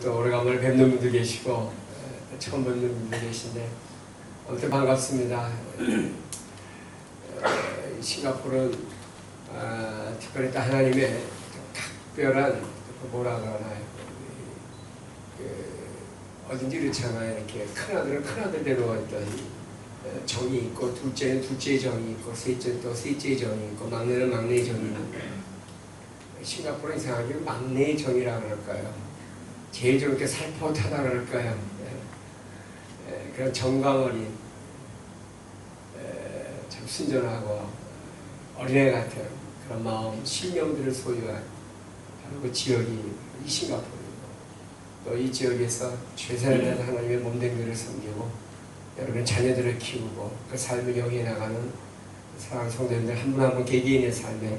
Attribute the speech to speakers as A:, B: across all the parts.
A: 또 오래간만에 뵙는 분도 계시고 처음 뵙는 분도 계신데 아무튼 반갑습니다. 싱가포르는 특별히 또 하나님의 각별한 뭐라 그러나요? 어딘지 그렇잖아요. 이렇게 큰아들은 큰아들대로 어떤 정이 있고, 둘째는 둘째의 정이 있고, 셋째는 또 셋째의 정이 있고, 막내는 막내의 정이 있는데 싱가포르는 이상하게 막내의 정이라 그럴까요? 제일 저렇게 살포하다 그럴까요? 그런 정감 어린, 참 순전하고 어린애 같은 그런 마음, 신념들을 소유한 바로 그 지역이 이 싱가포르이고, 또 이 지역에서 최선을 다해서 하나님의 몸된 교를 섬기고 여러분 자녀들을 키우고 그 삶을 영위해 나가는 사랑하는 성도님들 한 분 한 분 개개인의 삶에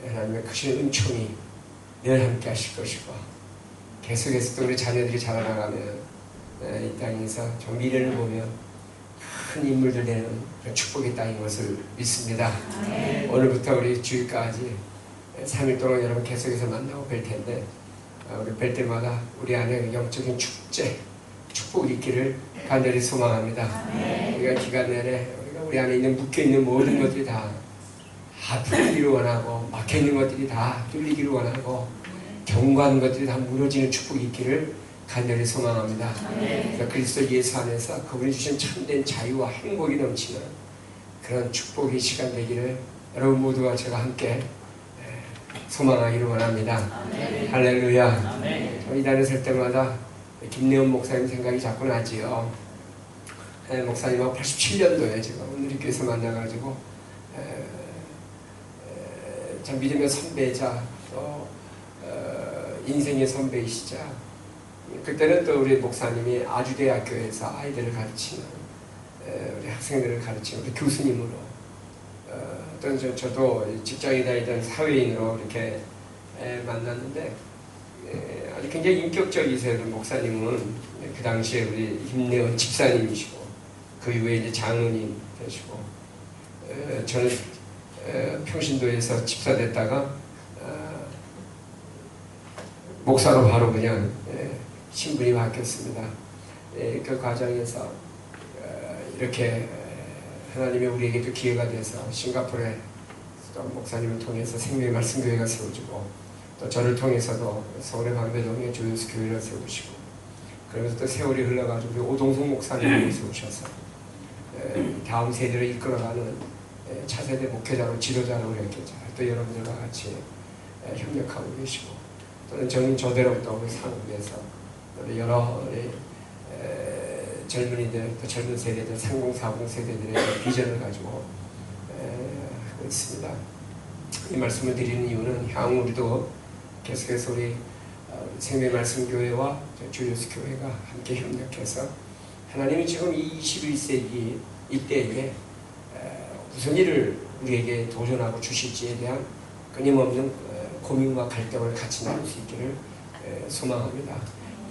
A: 하나님의 크신 은총이 늘 함께 하실 것이고, 계속해서 또 우리 자녀들이 자라나가면 이 땅에서 저 미래를 보며 큰 인물들 되는 그런 축복의 땅인 것을 믿습니다. 오늘부터 우리 주일까지 3일 동안 여러분 계속해서 만나고 뵐 텐데, 우리 뵐 때마다 우리 안에 영적인 축제, 축복이 있기를 간절히 소망합니다. 우리가 기간 내내 우리 안에 있는 묶여있는 모든 것들이 다 풀리기를 원하고, 막혀있는 것들이 다 뚫리기를 원하고, 경고하는 것들이 다 무너지는 축복이 있기를 간절히 소망합니다. 그래서 그리스도 예수 안에서 그분이 주신 참된 자유와 행복이 넘치는 그런 축복의 시간 되기를 여러분 모두와 제가 함께 소망하기를 원합니다. 할렐루야. 이 단에 설 때마다 김내원 목사님 생각이 자꾸 나지요. 목사님하고 87년도에 제가 오늘 교회에서 만나가지고 참 믿음의 선배이자 또 인생의 선배이시자, 그때는 또 우리 목사님이 아주대학교에서 아이들을 가르치는, 우리 학생들을 가르치는 우리 교수님으로, 또 저도 직장에 다니던 사회인으로 이렇게 만났는데, 아주 굉장히 인격적이세요. 목사님은 그 당시에 우리 김내원 집사님이시고, 그 이후에 이제 장로님 되시고, 저는 평신도에서 집사 됐다가 목사로 바로 그냥 신분이 바뀌었습니다. 그 과정에서 이렇게 하나님이 우리에게도 기회가 돼서 싱가포르에 또 목사님을 통해서 생명의 말씀교회가 세워지고, 또 저를 통해서도 서울의 방배동에 조윤수 교회를 세우시고, 그러면서 또 세월이 흘러가지고 우리 오동성 목사님을 세우셔서 다음 세대를 이끌어가는 차세대 목회자로 지도자로 이렇게 또 여러분들과 같이 협력하고 계시고, 또는 저대로 또 우리 산업에서 여러 젊은이들, 또 젊은 세대들, 30, 40 세대들의 비전을 가지고 하고 있습니다. 이 말씀을 드리는 이유는 향후 우리도 계속해서 우리 생명의 말씀교회와 주요스 교회가 함께 협력해서 하나님이 지금 이 21세기 이때에 무슨 일을 우리에게 도전하고 주실지에 대한 끊임없는 고민과 갈등을 같이 나눌 수 있기를 소망합니다.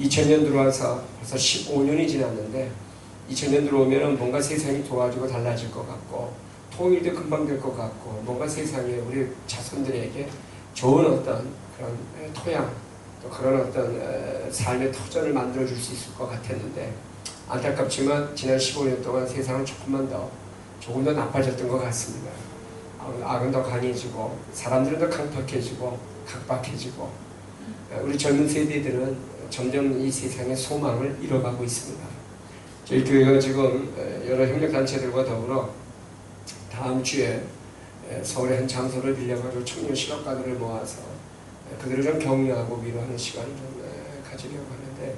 A: 2000년 들어와서 벌써 15년이 지났는데, 2000년 들어오면 뭔가 세상이 좋아지고 달라질 것 같고, 통일도 금방 될 것 같고, 뭔가 세상에 우리 자손들에게 좋은 어떤 그런 토양, 또 그런 어떤 삶의 터전을 만들어줄 수 있을 것 같았는데, 안타깝지만 지난 15년 동안 세상은 조금 더 나빠졌던 것 같습니다. 악은 더 강해지고, 사람들은 더 강팍해지고 각박해지고, 우리 젊은 세대들은 점점 이 세상의 소망을 잃어가고 있습니다. 저희 교회가 지금 여러 협력단체들과 더불어 다음 주에 서울의 한 장소를 빌려가지고 청년 실업가들을 모아서 그들을 좀 격려하고 위로하는 시간을 좀 가지려고 하는데,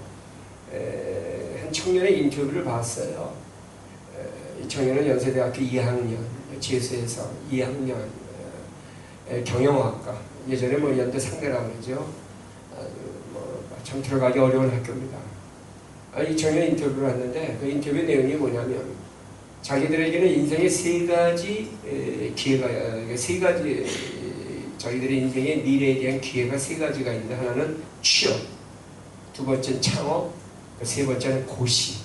A: 한 청년의 인터뷰를 봤어요. 이 청년은 연세대학교 2학년, 재수에서 2학년 경영학과, 예전에 뭐 연대 상대라고 그러죠. 참 들어가기 어려운 학교입니다. 이 청년 인터뷰를 했는데, 그 인터뷰 내용이 뭐냐면, 자기들에게는 인생의 세 가지 기회가, 세 가지, 자기들의 인생의 미래에 대한 기회가 세 가지가 있는데, 하나는 취업, 두 번째는 창업, 세 번째는 고시.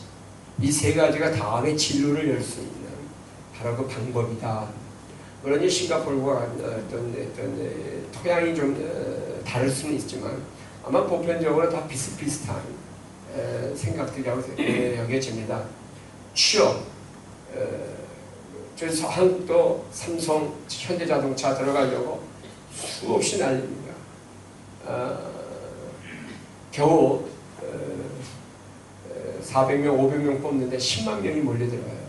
A: 이 세 가지가 다음에 진로를 열 수 있는 바로 그 방법이다. 물론 싱가포르와 어떤 토양이 좀 다를 수는 있지만, 아마 보편적으로 다 비슷비슷한 생각들이라고 여겨집니다. 취업, 그래서 한국도 삼성, 현대자동차 들어가려고 수없이 난립니다. 겨우 400명, 500명 뽑는데 10만 명이 몰려들어요.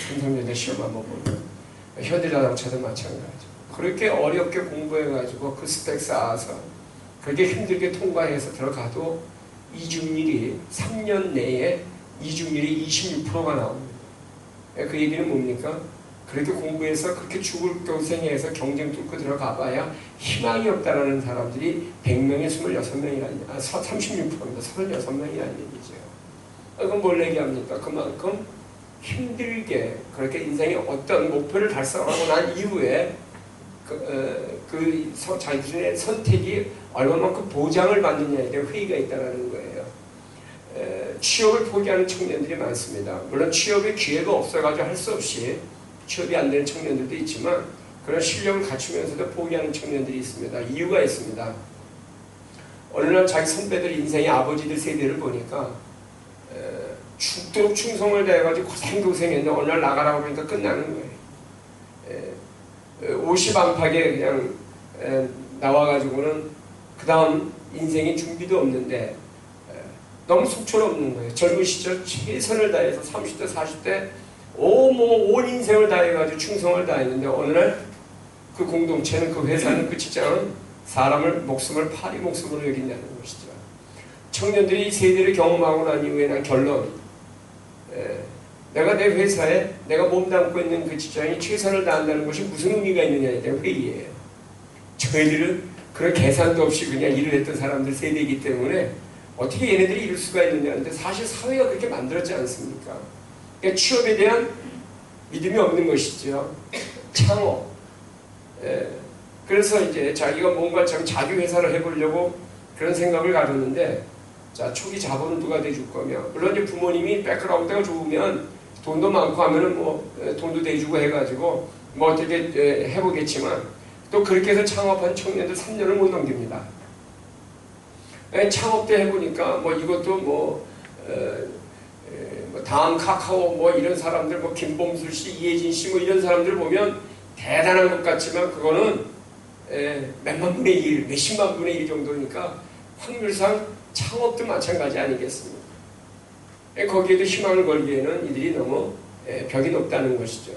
A: 삼성전자 시험 한번 보면. 현대자동차도 마찬가지고. 그렇게 어렵게 공부해가지고 그 스펙 쌓아서 그렇게 힘들게 통과해서 들어가도 이중률이 3년 내에 이중률이 26%가 나옵니다. 그 얘기는 뭡니까? 그렇게 공부해서 그렇게 죽을 고생해서 경쟁 뚫고 들어가 봐야 희망이 없다라는 사람들이 100명에 26명이라는, 36%입니다. 36명이라는 얘기죠. 그건 뭘 얘기합니까? 그만큼 힘들게 그렇게 인생의 어떤 목표를 달성하고 난 이후에 자기들의 선택이 얼마만큼 보장을 받느냐에 대한 회의가 있다는 거예요. 취업을 포기하는 청년들이 많습니다. 물론 취업에 기회가 없어가지고 할 수 없이 취업이 안 되는 청년들도 있지만 그런 실력을 갖추면서도 포기하는 청년들이 있습니다. 이유가 있습니다. 어느 날 자기 선배들 인생의 아버지들 세대를 보니까 죽도록 충성을 다해가지고 고생했는데 어느 날 나가라고 그러니까 끝나는 거예요. 50 안팎에 그냥 나와가지고는 그 다음 인생의 준비도 없는데 너무 속절없는 거예요. 젊은 시절 최선을 다해서 30대, 40대 온 인생을 다해가지고 충성을 다했는데 어느 날 그 공동체는, 그 회사는, 그 직장은 사람을, 목숨을 파리 목숨으로 여긴다는 것이죠. 청년들이 이 세대를 경험하고 난 이후에 난 결론, 내가 내 회사에 내가 몸담고 있는 그 직장이 최선을 다한다는 것이 무슨 의미가 있느냐에 대한 회의예요. 저희들은 그런 계산도 없이 그냥 일을 했던 사람들 세대이기 때문에 어떻게 얘네들이 이럴 수가 있느냐는데 사실 사회가 그렇게 만들었지 않습니까? 그러니까 취업에 대한 믿음이 없는 것이죠. 창업. 그래서 이제 자기가 뭔가 자기 회사를 해보려고 그런 생각을 가졌는데, 자, 초기 자본은 누가 대줄 거며, 물론 이제 부모님이 백그라운드가 좋으면 돈도 많고 하면은 뭐 돈도 대주고 해가지고 뭐 어떻게 해보겠지만 또 그렇게 해서 창업한 청년들 3년을 못 넘깁니다. 창업 때 해보니까 뭐 이것도 뭐 다음 카카오 뭐 이런 사람들, 뭐 김범수 씨, 이혜진 씨 뭐 이런 사람들 보면 대단한 것 같지만 그거는 몇만 분의 1, 몇십만 분의 1 정도니까 확률상 창업도 마찬가지 아니겠습니까? 거기에도 희망을 걸기에는 이들이 너무 벽이 높다는 것이죠.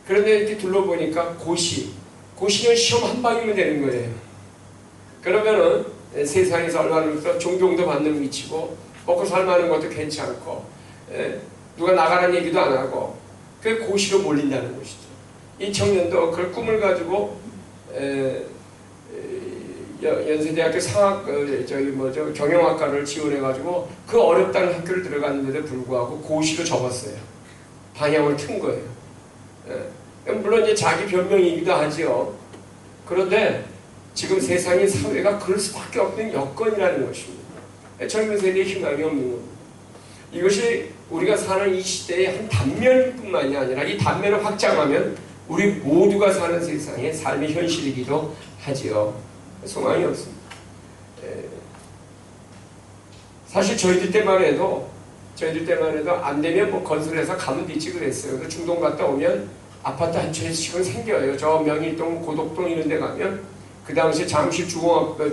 A: 그런데 이렇게 둘러보니까 고시는 시험 한 방이면 되는 거예요. 그러면은 세상에서 얼마나 존경도 받는 위치고 먹고 살만한 것도 괜찮고 누가 나가라는 얘기도 안 하고 그 고시로 몰린다는 것이죠. 이 청년도 그 꿈을 가지고 연세대학교 경영학과를 지원해가지고 그 어렵다는 학교를 들어갔는데도 불구하고 고시로 접었어요. 방향을 튼 거예요. 물론 이제 자기 변명이기도 하지요. 그런데 지금 세상의 사회가 그럴 수밖에 없는 여건이라는 것입니다. 젊은 세대의 희망이 없는 겁니다. 이것이 우리가 사는 이 시대의 한 단면뿐만이 아니라 이 단면을 확장하면 우리 모두가 사는 세상의 삶의 현실이기도 하지요. 소망이 없습니다. 사실 저희들 때만 해도 안 되면 뭐 건설해서 가면 되지 그랬어요. 그래서 중동 갔다 오면 아파트 한 채씩은 생겨요. 저 명일동, 고덕동 이런 데 가면 그 당시 잠실 주공에서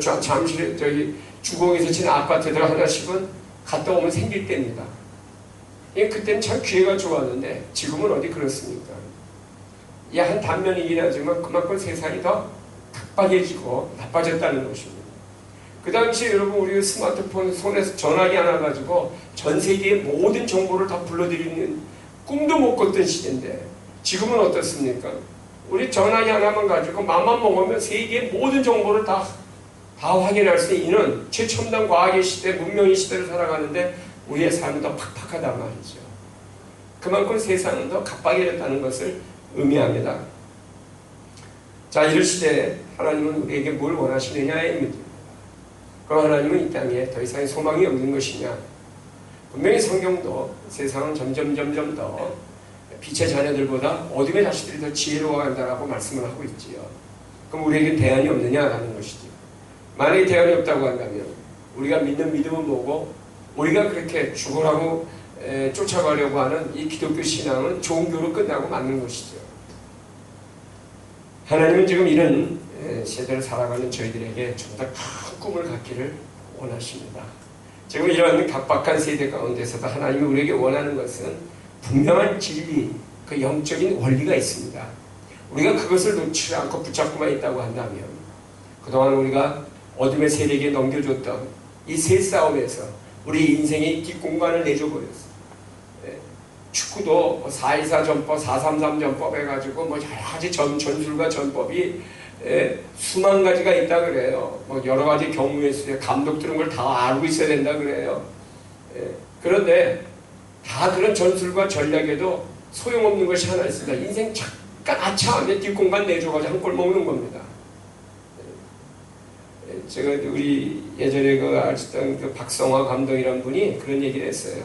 A: 친 아파트들 하나씩은 갔다 오면 생길 때입니다. 그때는 참 기회가 좋았는데 지금은 어디 그렇습니까? 한 단면이긴 하지만 그만큼 세상이 더 각박해지고 나빠졌다는 것입니다. 그 당시에 여러분 우리 스마트폰 손에서 전화기 하나 가지고 전 세계의 모든 정보를 다 불러들이는 꿈도 못 꿨던 시대인데 지금은 어떻습니까? 우리 전화기 하나만 가지고 맘만 먹으면 세계의 모든 정보를 다 확인할 수 있는 최첨단 과학의 시대, 문명의 시대를 살아가는데 우리의 삶은 더 팍팍하단 말이죠. 그만큼 세상은 더 각박해졌다는 것을 의미합니다. 자, 이럴 시대에 하나님은 우리에게 뭘 원하시느냐의 문제입니다. 그럼 하나님은 이 땅에 더 이상의 소망이 없는 것이냐? 분명히 성경도 세상은 점점 더 빛의 자녀들보다 어둠의 자식들이 더 지혜로워 간다라고 말씀을 하고 있지요. 그럼 우리에게 대안이 없느냐라는 것이죠. 만약에 대안이 없다고 한다면 우리가 믿는 믿음은 뭐고 우리가 그렇게 죽으라고 쫓아가려고 하는 이 기독교 신앙은 종교로 끝나고 맞는 것이죠. 하나님은 지금 이런 세대를 살아가는 저희들에게 좀 더 큰 꿈을 갖기를 원하십니다. 지금 이런 각박한 세대 가운데서도 하나님이 우리에게 원하는 것은 분명한 진리, 그 영적인 원리가 있습니다. 우리가 그것을 놓치지 않고 붙잡고만 있다고 한다면 그동안 우리가 어둠의 세력에 넘겨줬던 이 새 싸움에서 우리 인생의 뒷공간을 내줘버렸어요. 축구도 4.24 전법, 4.33 전법 해가지고 뭐 여러 가지 전술과 전법이 수만 가지가 있다 그래요. 뭐 여러 가지 경우의 수에 감독들은 걸 다 알고 있어야 된다 그래요. 그런데 다 그런 전술과 전략에도 소용없는 것이 하나 있습니다. 인생 잠깐 아차하면 뒷공간 내줘가지고 한 골 먹는 겁니다. 제가 우리 예전에 아시던 그 박성화 감독이라는 분이 그런 얘기를 했어요.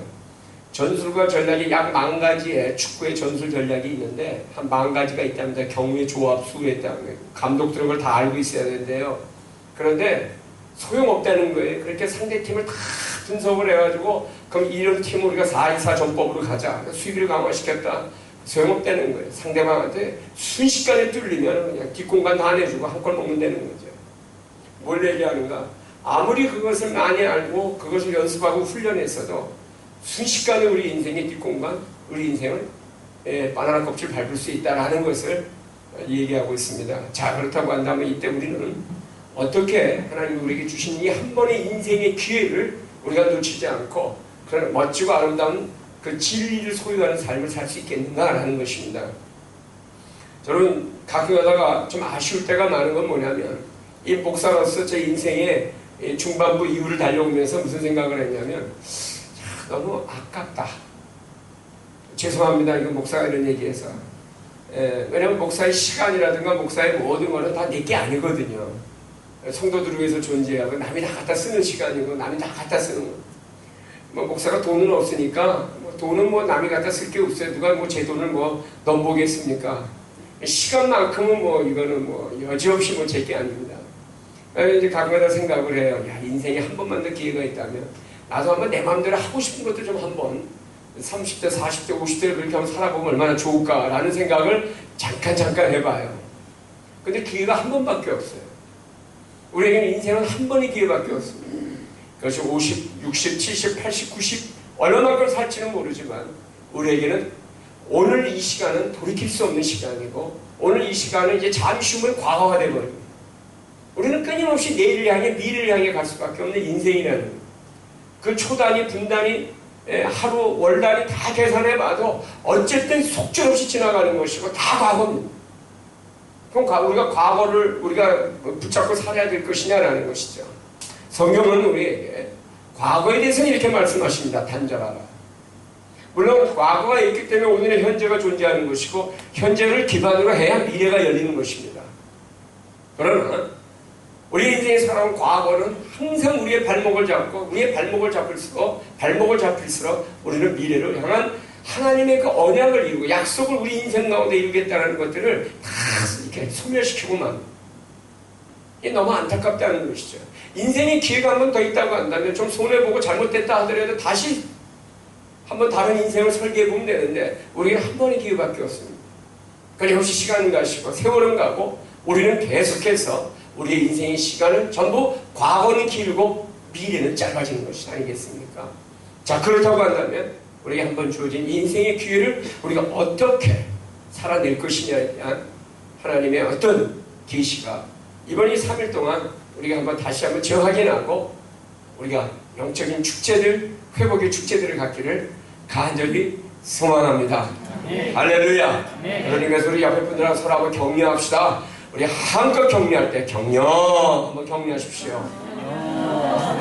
A: 전술과 전략이 약 10,000가지의 축구의 전술 전략이 있는데 한 10,000가지가 있답니다. 경우의 조합, 수에 따른 감독들은 걸 다 알고 있어야 되는데요. 그런데 소용없다는 거예요. 그렇게 상대팀을 다 분석을 해가지고 그럼 이런 팀 우리가 4.24 전법으로 가자. 수비를 강화시켰다. 소용없다는 거예요. 상대방한테 순식간에 뚫리면 그냥 뒷공간 다 내주고 한 골 먹는 다는 거죠. 뭘 얘기하는가? 아무리 그것을 많이 알고 그것을 연습하고 훈련했어도 순식간에 우리 인생의 뒷공간, 우리 인생을 바나나 껍질 밟을 수 있다는 것을 얘기하고 있습니다. 자, 그렇다고 한다면 이때 우리는 어떻게 하나님이 우리에게 주신 이 한 번의 인생의 기회를 우리가 놓치지 않고 그런 멋지고 아름다운 그 진리를 소유하는 삶을 살 수 있겠는가라는 것입니다. 저는 가끔 가다가 좀 아쉬울 때가 많은 건 뭐냐면 이 목사로서 제 인생의 중반부 이후를 달려오면서 무슨 생각을 했냐면 너무 아깝다. 죄송합니다. 이거 목사가 이런 얘기해서. 왜냐하면 목사의 시간이라든가 목사의 모든 거는 다 내게 아니거든요. 성도들을 위해서 존재하고 남이 다 갖다 쓰는 시간이고 남이 다 갖다 쓰는 거. 뭐 목사가 돈은 없으니까 돈은 뭐 남이 갖다 쓸 게 없어요. 누가 뭐 제 돈을 뭐 넘보겠습니까? 시간만큼은 뭐 이거는 뭐 여지없이 뭐 제 게 아닙니다. 이제 가끔가다 생각을 해요. 야, 인생에 한 번만 더 기회가 있다면 나도 한번 내 마음대로 하고 싶은 것도 좀 한번 30대, 40대, 50대를 그렇게 한번 살아보면 얼마나 좋을까라는 생각을 잠깐 해봐요. 근데 기회가 한 번밖에 없어요. 우리에게는 인생은 한 번의 기회밖에 없습니다. 그것이 50, 60, 70, 80, 90 얼마만큼 살지는 모르지만 우리에게는 오늘 이 시간은 돌이킬 수 없는 시간이고 오늘 이 시간은 이제 잠시 후면 과거가 되어버립니다. 우리는 끊임없이 내일을 향해 미래를 향해 갈 수밖에 없는 인생이라는 그 초단위, 분단위, 하루, 월 단위 다 계산해봐도 어쨌든 속절없이 지나가는 것이고 다 과거입니다. 그럼 우리가 과거를 우리가 붙잡고 살아야 될 것이냐라는 것이죠. 성경은 우리에게 과거에 대해서는 이렇게 말씀하십니다. 단절하라. 물론 과거가 있기 때문에 오늘의 현재가 존재하는 것이고 현재를 기반으로 해야 미래가 열리는 것입니다. 그러나 우리 인생에 살아온 과거는 항상 우리의 발목을 잡고 우리의 발목을 잡힐수록 우리는 미래를 향한 하나님의 그 언약을 이루고 약속을 우리 인생 가운데 이루겠다는 것들을 다 이렇게 소멸시키고만 이게 너무 안타깝다는 것이죠. 인생의 기회가 한 번 더 있다고 한다면 좀 손해보고 잘못됐다 하더라도 다시 한번 다른 인생을 설계해보면 되는데 우리는 한 번의 기회밖에 없습니다. 끊임없이 시간은 가시고 세월은 가고 우리는 계속해서 우리의 인생의 시간은 전부 과거는 길고 미래는 짧아지는 것이 아니겠습니까? 자, 그렇다고 한다면 우리에게 한번 주어진 인생의 기회를 우리가 어떻게 살아낼 것이냐에 대한 하나님의 어떤 계시가 이번 이 3일 동안 우리가 한번 다시 한번 재확인하고 우리가 영적인 축제들, 회복의 축제들을 갖기를 간절히 소망합니다. 네. 할렐루야. 네. 그러니까 우리 옆에 분들하고 서로 한번 격려합시다. 우리 한껏 격려할 때 격려 한번 격려하십시오.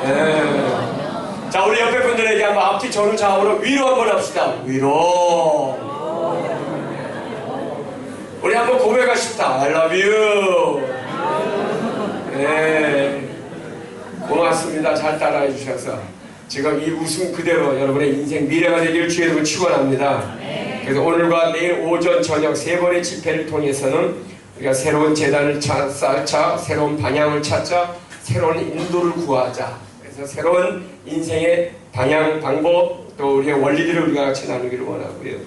A: 네. 자, 우리 옆에 분들에게 한번 앞뒤 전후 좌우로 위로 한번 합시다. 위로. 우리 한번 고백하십시다. I love you. 네. 고맙습니다. 잘 따라해 주셔서 지금 이 웃음 그대로 여러분의 인생 미래가 되기를 주의 이름으로 축원합니다. 그래서 오늘과 내일 오전 저녁 3번의 집회를 통해서는 우리가 새로운 재단을 쌓자, 새로운 방향을 찾자, 새로운 인도를 구하자. 그래서 새로운 인생의 방향, 방법, 또 우리의 원리들을 우리가 같이 나누기를 원하고요.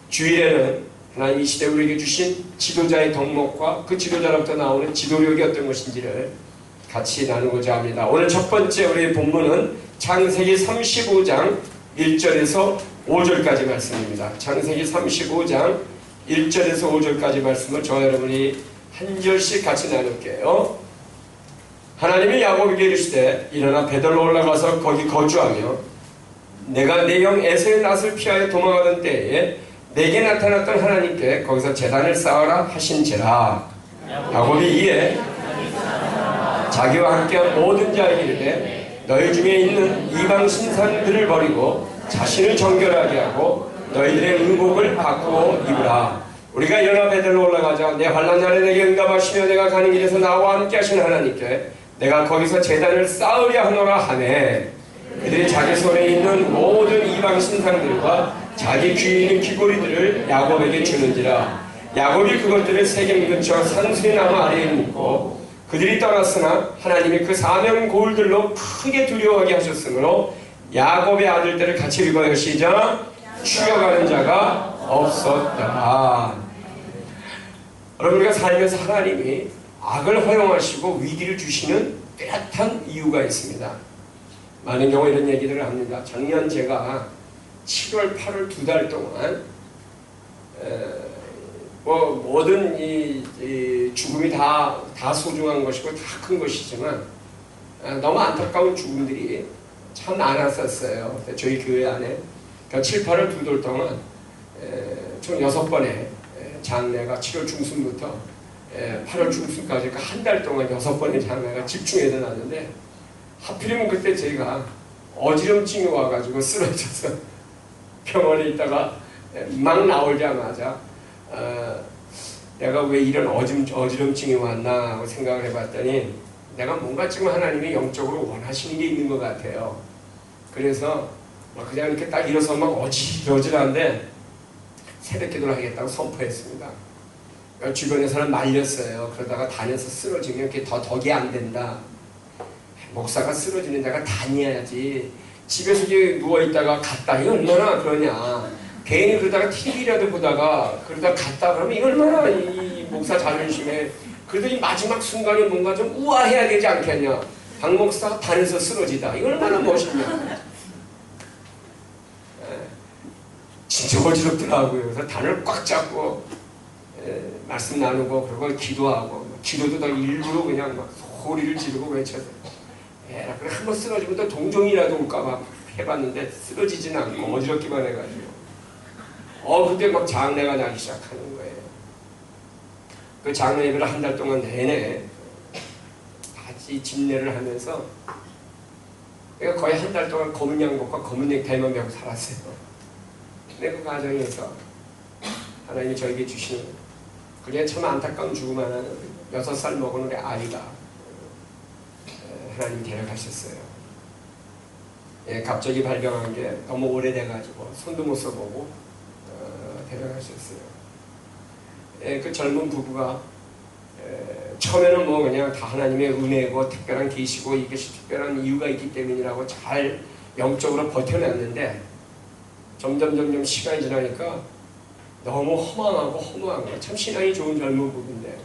A: 주일에는 하나님 이 시대 우리에게 주신 지도자의 덕목과 그 지도자로부터 나오는 지도력이 어떤 것인지를 같이 나누고자 합니다. 오늘 첫 번째 우리의 본문은 창세기 35장 1절에서 5절까지 말씀입니다. 창세기 35장 1절에서 5절까지 말씀을 저와 여러분이 한 절씩 같이 나눌게요. 하나님이 야곱에게 이르시되 일어나 베들로 올라가서 거기 거주하며 내가 내 형 에서의 낯을 피하여 도망하던 때에 내게 나타났던 하나님께 거기서 제단을 쌓아라 하신지라. 야곱이 이에 자기와 함께한 모든 자에게 이르되 너희 중에 있는 이방 신상들을 버리고 자신을 정결하게 하고 너희들의 의복을 바꾸어 입으라. 우리가 일어나 베들로 올라가자. 내 환난 날에 내게 응답하시며 내가 가는 길에서 나와 함께 하신 하나님께 내가 거기서 제단을 쌓으려 하노라 하네. 그들이 자기 손에 있는 모든 이방 신상들과 자기 귀에 있는 귀고리들을 야곱에게 주는지라. 야곱이 그것들을 세겜 근처 산수의 나무 아래에 묻고 그들이 떠났으나 하나님이 그 사명 고울들로 크게 두려워하게 하셨으므로 야곱의 아들들을 같이 읽어요. 시작. 쉬어가는 자가 없었다. 여러분, 우리가 살면서 하나님이 악을 허용하시고 위기를 주시는 뚜렷한 이유가 있습니다. 많은 경우 이런 얘기들을 합니다. 작년 제가 7월, 8월 2달 동안 모든 이 죽음이 다 소중한 것이고 다 큰 것이지만 너무 안타까운 죽음들이 참 많았었어요. 저희 교회 안에 7, 8월 2달 동안 총 6번의 장례가 7월 중순부터 8월 중순까지 한 달 동안 6번의 장례가 집중해서 났는데 하필이면 그때 제가 어지럼증이 와가지고 쓰러져서 병원에 있다가 막 나오자마자 내가 왜 이런 어지럼증이 왔나 하고 생각을 해봤더니 내가 뭔가 지금 하나님이 영적으로 원하시는 게 있는 것 같아요. 그래서 그냥 이렇게 딱 일어서 막 어지러지한데 새벽 기도를 하겠다고 선포했습니다. 주변에서는 말렸어요. 그러다가 다녀서 쓰러지면 이렇게 덕이 안 된다. 목사가 쓰러지는 데가 다녀야지. 집에서 누워있다가 갔다. 이거 얼마나 그러냐. 괜히 그러다가 TV라도 보다가 그러다가 갔다 그러면 이거 얼마나 이 목사 자존심에. 그래도 이 마지막 순간에 뭔가 좀 우아해야 되지 않겠냐. 박 목사가 다녀서 쓰러지다. 이거 얼마나 멋있냐. 진짜 어지럽더라고요. 그래서 단을 꽉 잡고 말씀 나누고 그리고 기도하고 기도도 더 일부러 그냥 막 소리를 지르고 외쳐서 그래 한번 쓰러지면 또 동정이라도 올까봐 해봤는데 쓰러지진 않고 어지럽기만 해가지고 그때 막 장례가 나기 시작하는 거예요. 그 장례 예배를 한 달 동안 내내 같이 집례를 하면서 내가 거의 한 달 동안 검은 양복과 검은 넥타이만 메고 살았어요. 근데 그 과정에서 하나님이 저에게 주시는 그게 참 안타까운 죽음 하나는 6살 먹은 우리 아이가 하나님 데려가셨어요. 갑자기 발병한 게 너무 오래돼가지고 손도 못 써보고 데려가셨어요. 그 젊은 부부가 처음에는 뭐 그냥 다 하나님의 은혜고 특별한 계시고 이것이 특별한 이유가 있기 때문이라고 잘 영적으로 버텨냈는데 점점 시간이 지나니까 너무 허망하고 허무한 거야. 참 신앙이 좋은 젊은 부부인데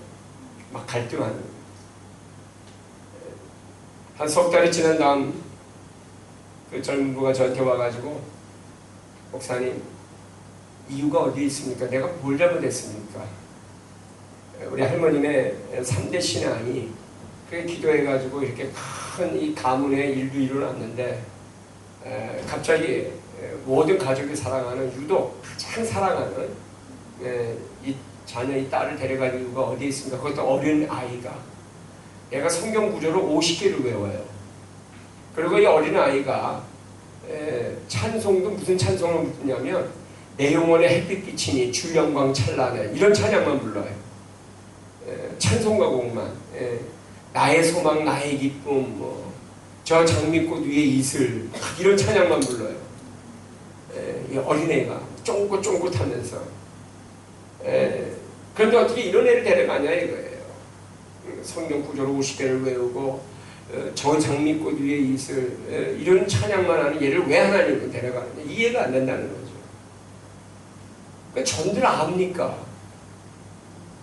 A: 막 갈등하는 거야. 한 석 달이 지난 다음 그 젊은 부부가 저한테 와가지고 목사님 이유가 어디에 있습니까? 내가 뭘 잘못했습니까? 우리 할머님의 3대 신앙이 그게 기도해가지고 이렇게 큰 이 가문의 일도 일어났는데 갑자기 모든 가족이 사랑하는 유독 가장 사랑하는 이 자녀, 이 딸을 데려간 이유가 어디에 있습니까? 그것도 어린 아이가 얘가 성경 구절을 50개를 외워요. 그리고 이 어린 아이가 찬송도 무슨 찬송을 부르냐면 내 영혼에 햇빛 비치니 주 영광 찬란해 이런 찬양만 불러요. 찬송가 곡만 나의 소망 나의 기쁨 저 장미꽃 위에 이슬 이런 찬양만 불러요. 이 어린애가 쫑긋쫑긋하면서 그런데 어떻게 이런 애를 데려가냐 이거예요. 성경 구절 50개를 외우고 저 장미꽃 위에 있을 이런 찬양만 하는 얘를 왜 하나님은 데려가느냐, 이해가 안 된다는 거죠. 그러니까 전들 압니까?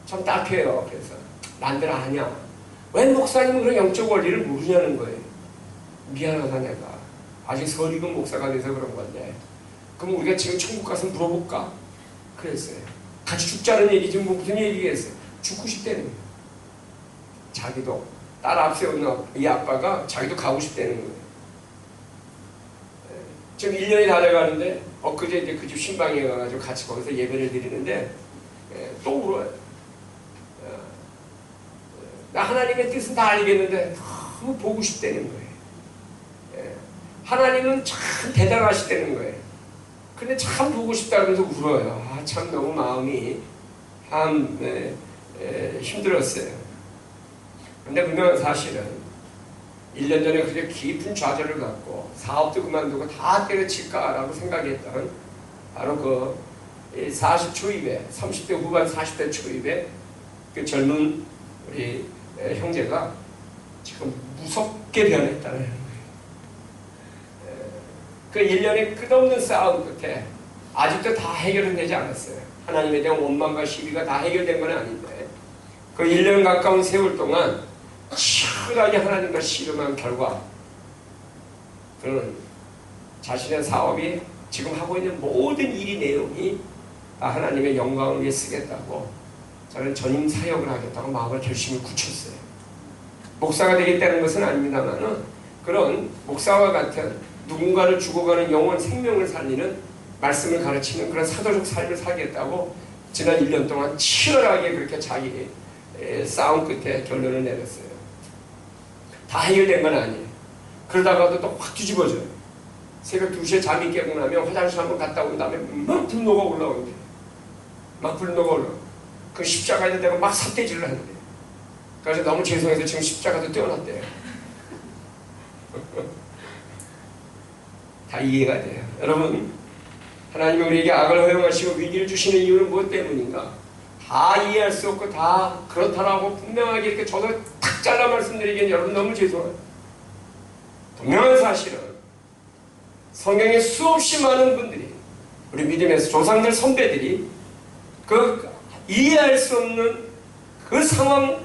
A: 참 딱해요. 그래서 난들 아냐, 왜 목사님은 그런 영적 원리를 모르냐는 거예요. 미안하다, 내가 아직 설익은 목사가 돼서 그런 건데, 그럼 우리가 지금 천국 가서 물어볼까? 그랬어요. 같이 죽자는 얘기지 뭐 무슨 얘기겠어요. 죽고 싶다는 거예요. 자기도 딸 앞세우는 이 아빠가 자기도 가고 싶다는 거예요. 지금 1년이 다 돼가는데 엊그제 이제 그 집 신방에 가가지고 같이 거기서 예배를 드리는데 또 울어요. 나 하나님의 뜻은 다 알겠는데 너무 보고 싶다는 거예요. 하나님은 참 대단하시다는 거예요. 근데 참 보고 싶다면서 울어요. 아, 참 너무 마음이 참 힘들었어요. 근데 분명한 사실은 1년 전에 그렇게 깊은 좌절을 갖고 사업도 그만두고 다 때려칠까라고 생각했던 바로 그 40 초입에 30대 후반 40대 초입에 그 젊은 우리 형제가 지금 무섭게 변했다는 거예요. 그 1년의 끝없는 싸움 끝에 아직도 다 해결은 되지 않았어요. 하나님에 대한 원망과 시비가 다 해결된 건 아닌데 그 1년 가까운 세월 동안 치열하게 하나님과 씨름한 결과 그는 자신의 사업이 지금 하고 있는 모든 일이 내용이 하나님의 영광을 위해 쓰겠다고 저는 전임 사역을 하겠다고 마음을 결심을 굳혔어요. 목사가 되겠다는 것은 아닙니다만은 그런 목사와 같은 누군가를 죽어가는 영원 생명을 살리는 말씀을 가르치는 그런 사도적 삶을 살겠다고 지난 1년 동안 치열하게 그렇게 자기 싸움 끝에 결론을 내렸어요. 다 해결된 건 아니에요. 그러다가도 또 확 뒤집어져요. 새벽 2시에 잠이 깨고 나면 화장실 한번 갔다 온 다음에 막 분노가 올라오는데 막 분노가 올라오고 그 십자가에 대고 막 삿대질을 하는데 그래서 너무 죄송해서 지금 십자가도 떼어놨대요. 다 이해가 돼요. 여러분, 하나님이 우리에게 악을 허용하시고 위기를 주시는 이유는 무엇 때문인가? 다 이해할 수 없고 다 그렇다라고 분명하게 이렇게 저도 탁 잘라 말씀드리기엔 여러분 너무 죄송해요. 분명한 사실은 성경에 수없이 많은 분들이 우리 믿음에서 조상들 선배들이 그 이해할 수 없는 그 상황,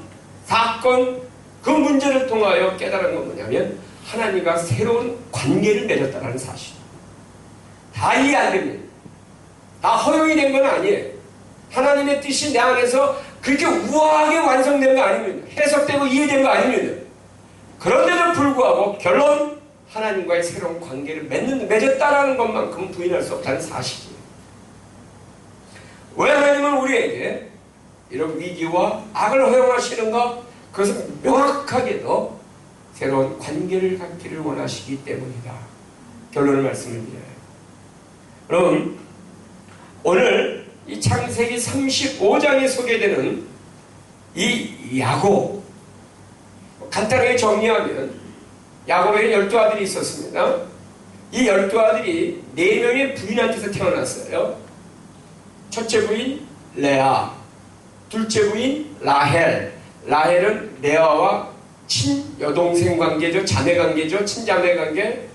A: 사건, 그 문제를 통하여 깨달은 건 뭐냐면 하나님과 새로운 관계를 맺었다는 사실. 다 이해 안 됩니다. 다 허용이 된 건 아니에요. 하나님의 뜻이 내 안에서 그렇게 우아하게 완성된 거 아니면 해석되고 이해된 거 아니면 그런데도 불구하고 결론 하나님과의 새로운 관계를 맺었다라는 것만큼은 부인할 수 없다는 사실이에요. 왜 하나님은 우리에게 이런 위기와 악을 허용하시는가? 그것은 명확하게도 새로운 관계를 갖기를 원하시기 때문이다. 결론을 말씀드려요. 그럼 오늘 이 창세기 35장에 소개되는 이 야곱, 간단하게 정리하면 야곱에게 12아들이 있었습니다. 이 12아들이 4명의 부인한테서 태어났어요. 첫째 부인 레아, 둘째 부인 라헬. 라헬은 레아와 친여동생 관계죠. 자매 관계죠. 친자매 관계.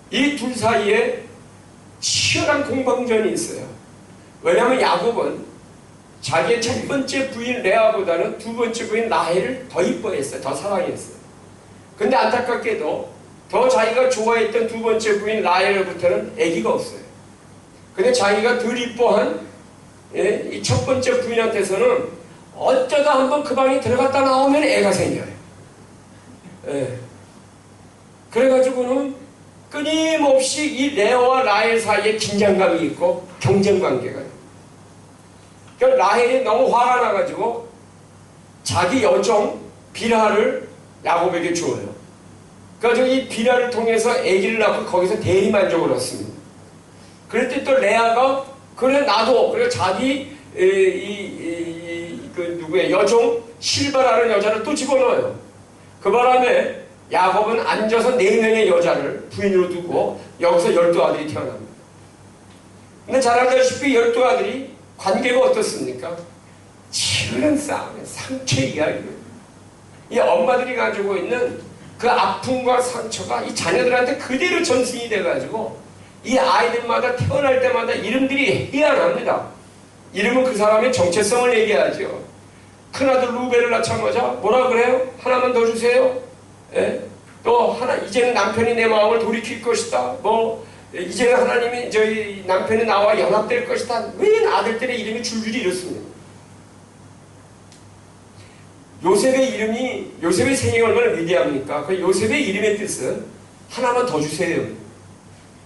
A: 이 둘 사이에 치열한 공방전이 있어요. 왜냐하면 야곱은 자기의 첫 번째 부인 레아보다는 두 번째 부인 라헬을 더 이뻐했어요. 더 사랑했어요. 근데 안타깝게도 더 자기가 좋아했던 두 번째 부인 라헬로부터는 아기가 없어요. 근데 자기가 덜 이뻐한 이 첫 번째 부인한테서는 어쩌다 한번 그 방에 들어갔다 나오면 애가 생겨요. 그래가지고는 끊임없이 이 레아와 라헬 사이에 긴장감이 있고 경쟁관계가 있어요. 그러니까 라헬이 너무 화가 나가지고 자기 여종 빌하를 야곱에게 주어요. 그래서 이 빌하를 통해서 아기를 낳고 거기서 대리만족을 얻습니다. 그럴 때 또 레아가 그래 나도 그래 자기 그 누구의 여종 실바라는 여자를 또 집어넣어요. 그 바람에 야곱은 앉아서 4명의 여자를 부인으로 두고 여기서 12아들이 태어납니다. 근데 잘 알다시피 12아들이 관계가 어떻습니까? 치열한 싸움에 상처 이야기를 이 엄마들이 가지고 있는 그 아픔과 상처가 이 자녀들한테 그대로 전승이 돼가지고 이 아이들마다 태어날 때마다 이름들이 희한합니다. 이름은 그 사람의 정체성을 얘기하죠. 큰아들 루벨을 낳자마자 뭐라 그래요? 하나만 더 주세요. 예? 또 하나, 이제는 남편이 내 마음을 돌이킬 것이다. 뭐 이제는 하나님이 저희 남편이 나와 연합될 것이다. 왜 아들들의 이름이 줄줄이 이렇습니다. 요셉의 생애가 얼마나 위대합니까? 그 요셉의 이름의 뜻은 하나만 더 주세요.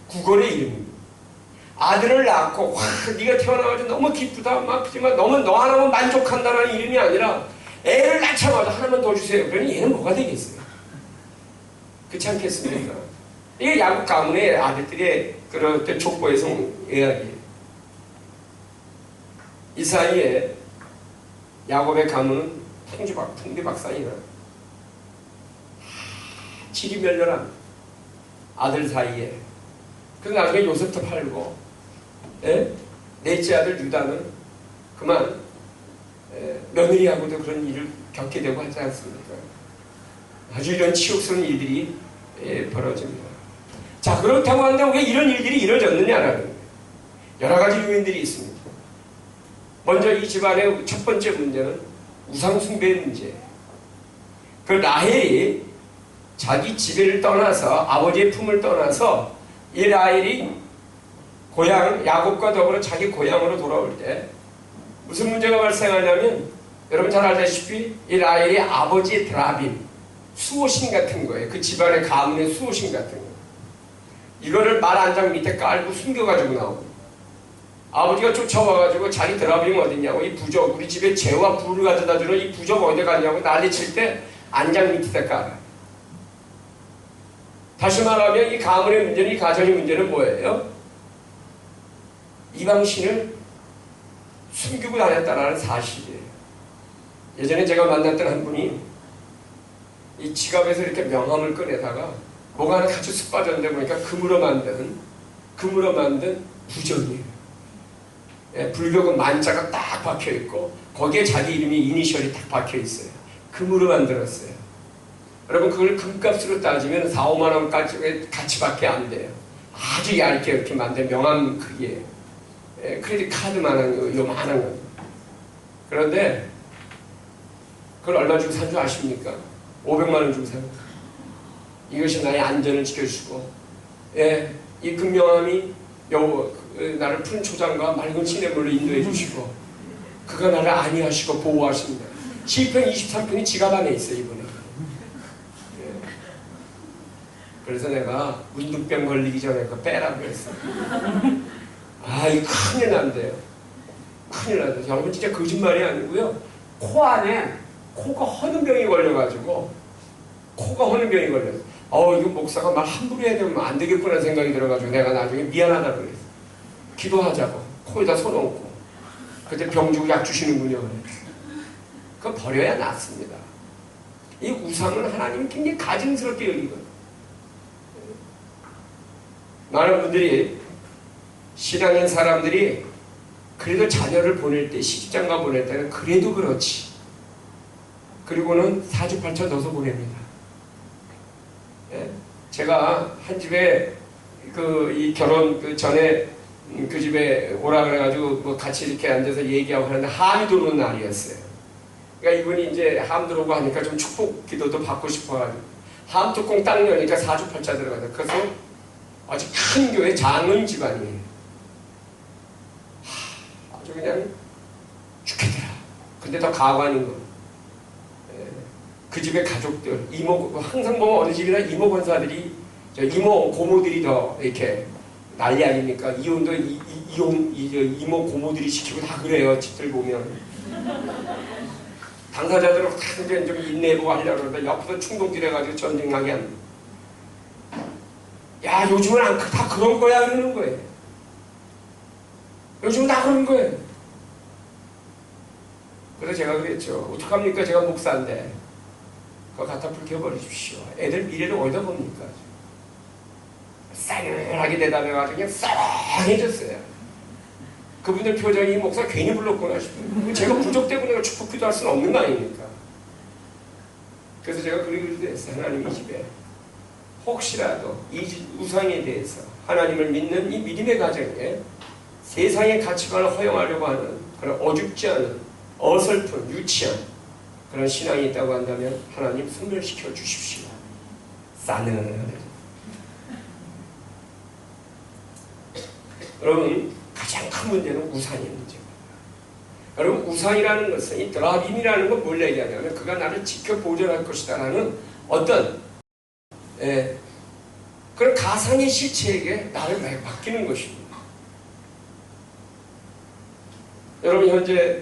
A: 국어의 이름입니다. 아들을 낳고 와 네가 태어나가지고 너무 기쁘다 막 하지만 너무 너 하나만 만족한다는 이름이 아니라 애를 낳자마자 하나만 더 주세요. 그러니 얘는 뭐가 되겠어요? 그렇지 않겠습니까? 이게 야곱 가문의 아들들의 그런 족보에서 이야기예요. 이 사이에 야곱의 가문은 풍비박산이나 지리멸렬한 아들 사이에 그 나중에 요셉도 팔고 넷째 아들 유다는 그만 며느리하고도 그런 일을 겪게 되고 하지 않습니까? 아주 이런 치욕스러운 일들이 벌어집니다. 자, 그렇다고 하는데 왜 이런 일들이 이루어졌느냐라는 거예요. 여러 가지 요인들이 있습니다. 먼저 이 집안의 첫 번째 문제는 우상숭배의 문제예요. 그 라헬이 자기 집을 떠나서 아버지의 품을 떠나서 이 라헬이 고향 야곱과 더불어 자기 고향으로 돌아올 때 무슨 문제가 발생하냐면 여러분 잘 알다시피 이 라헬이 아버지의 드라빔 수호신 같은 거예요. 그 집안의 가문의 수호신 같은 거예요. 이거를 말 한 장 밑에 깔고 숨겨가지고 나오고 아버지가 쫓아와가지고 자기 드라빔이 어딨냐고 이 부적 우리 집에 재와 불을 가져다주는 이 부적 어디 갔냐고 난리칠 때 안장 밑에다 깔아요. 다시 말하면 이 가문의 문제는 이 가정의 문제는 뭐예요? 이방신을 숨기고 다녔다는 사실이에요. 예전에 제가 만났던 한 분이 이 지갑에서 이렇게 명함을 꺼내다가 뭐가 하나 같이 쑥 빠졌는데 보니까 금으로 만든 부적이에요. 예, 불교가 만자가 딱 박혀있고 거기에 자기 이름이 이니셜이 딱 박혀있어요. 금으로 만들었어요. 여러분 그걸 금값으로 따지면 4, 5만 원까지 가치밖에 안 돼요. 아주 얇게 이렇게 만든 명함 크기예요. 예, 크레딧 카드만한 요만한 거. 그런데 그걸 얼마 주고 산 줄 아십니까? 500만 원 주고 산 거예요. 이것이 나의 안전을 지켜주고 예, 이 금명함이 나를 푸른 초장과 맑은 시냇물로 인도해 주시고 그가 나를 안위하시고 보호하십니다. 시편 23편이 지갑 안에 있어요. 이번에. 예. 그래서 내가 문둥병 걸리기 전에 그거 빼라고 했어요. 아 이거 큰일 난대요. 큰일 난대요. 여러분 진짜 거짓말이 아니고요. 코 안에 코가 허는 병이 걸려가지고 코가 허는 병이 걸렸어요. 이거 목사가 말 함부로 해야 되면 안 되겠구나 생각이 들어가지고 내가 나중에 미안하다고 그랬어. 기도하자고 코에다 손 얹고 그때 병 주고 약 주시는군요. 그거 버려야 낫습니다. 이 우상은 하나님이 굉장히 가증스럽게 여기거든요. 많은 분들이 신앙인 사람들이 그래도 자녀를 보낼 때 시집장가 보낼 때는 그래도 그렇지 그리고는 사주팔자 넣어서 보냅니다. 예? 제가 한 집에 이 결혼 전에 그 집에 오라 그래가지고 뭐 같이 이렇게 앉아서 얘기하고 하는데 함이 들어오는 날이었어요. 그러니까 이분이 이제 함 들어오고 하니까 좀 축복 기도도 받고 싶어가지고 함 뚜껑 딱 여니까 사주팔자 들어가서 그래서 아주 큰 교회 장은 집안이에요. 아주 그냥 죽겠더라. 근데 더 가관인 거. 그 집의 가족들, 이모, 항상 보면 어느 집이나 이모 권사들이, 이모 고모들이 더 이렇게 난리 아닙니까? 이혼도 이모 고모들이 시키고 다 그래요. 집들 보면. 당사자들은 굉장히 좀 인내해보고 하려고 그러는데 옆에서 충동질해가지고 전쟁나게 합니다. 야, 요즘은 다 그런 거야. 그러는 거예요. 요즘은 다 그런 거예요. 그래서 제가 그랬죠. 어떡합니까? 제가 목사인데. 그거 갖다 불켜버리십시오. 애들 미래를 어디다 봅니까? 싸늘하게 대답해가지고 그냥 썰렁해졌어요. 그분들 표정이 이 목사 괜히 불렀구나 싶어요. 제가 부족 때문에 축복 기도할 수는 없는 거 아닙니까? 그래서 제가 그러기도 했어요. 하나님 이 집에 혹시라도 이 우상에 대해서 하나님을 믿는 이 믿음의 가정에 세상의 가치관을 허용하려고 하는 그런 어줍지 않은 어설픈 유치한 그런 신앙이 있다고 한다면 하나님 소멸시켜 주십시오. 싸늘하네. 여러분, 가장 큰 문제는 우상의 문제입니다. 여러분, 우상이라는 것은 이 드라빔이라는 건 뭘 얘기하냐면 그가 나를 지켜 보존할 것이다라는 어떤 그런 가상의 실체에게 나를 맡기는 것입니다. 여러분, 현재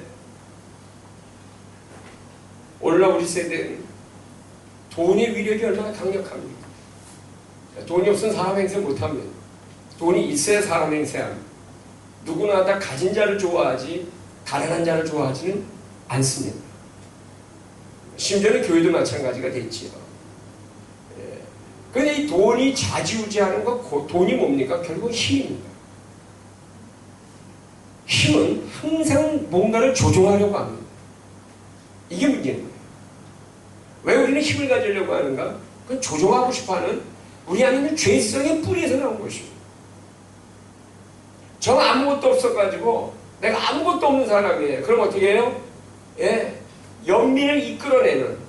A: 오늘날 우리 세대는 돈의 위력이 얼마나 강력합니까? 돈이 없으면 사람 행세 못합니다. 돈이 있어야 사람 행세합니다. 누구나 다 가진 자를 좋아하지 가난한 자를 좋아하지는 않습니다. 심지어는 교회도 마찬가지가 됐지요. 그런데 이 돈이 좌지우지하는 것, 돈이 뭡니까? 결국 힘입니다. 힘은 항상 뭔가를 조종하려고 합니다. 이게 문제인 거예요. 왜 우리는 힘을 가지려고 하는가? 그건 조종하고 싶어하는 우리 안에 있는 죄성의 뿌리에서 나온 것입니다. 저 아무것도 없어가지고 내가 아무것도 없는 사람이에요. 그럼 어떻게 해요? 연민을 이끌어내는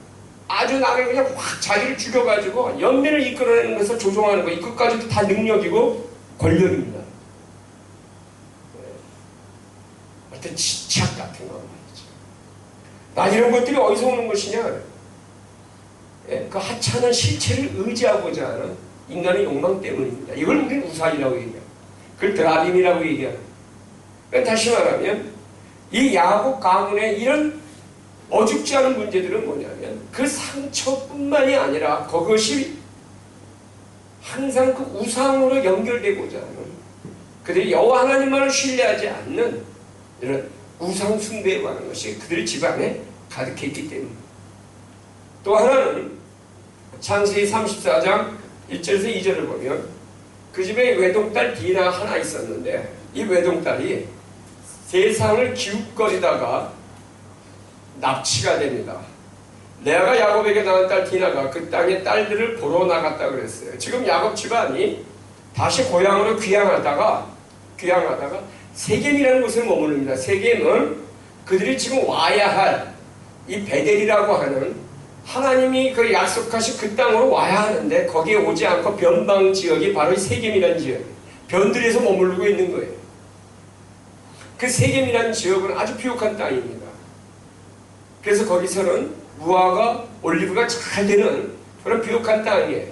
A: 아주 나를 그냥 확 자기를 죽여가지고 연민을 이끌어내는 것을 조종하는 거, 이 끝까지도 다 능력이고 권력입니다. 어떤 집착 같은 거 말이죠. 난 이런 것들이 어디서 오는 것이냐? 그 하찮은 실체를 의지하고자 하는 인간의 욕망 때문입니다. 이걸 우리는 우상이라고 얘기해요. 그걸 드라빔이라고 얘기해요. 다시 말하면 이 야곱 가문의 이런 어줍지 않은 문제들은 뭐냐면 그 상처뿐만이 아니라 그것이 항상 그 우상으로 연결되고자 하는 그들이 여호와 하나님만을 신뢰하지 않는 이런 우상 숭배에 관한 것이 그들의 집안에 가득했기 때문입니다. 또 하나는 창세기 34장 1절에서 2절을 보면 그 집에 외동딸 디나가 하나 있었는데 이 외동딸이 세상을 기웃거리다가 납치가 됩니다. 레아가 야곱에게 낳은 딸 디나가 그 땅의 딸들을 보러 나갔다 그랬어요. 지금 야곱 집안이 다시 고향으로 귀향하다가 세겜이라는 곳에 머무릅니다. 세겜은 그들이 지금 와야 할 이 베델이라고 하는 하나님이 그 약속하신 그 땅으로 와야 하는데 거기에 오지 않고 변방 지역이 바로 이 세겜이라는 지역, 변들에서 머무르고 있는 거예요. 그 세겜이라는 지역은 아주 비옥한 땅입니다. 그래서 거기서는 무화과 올리브가 잘 되는 그런 비옥한 땅이에요.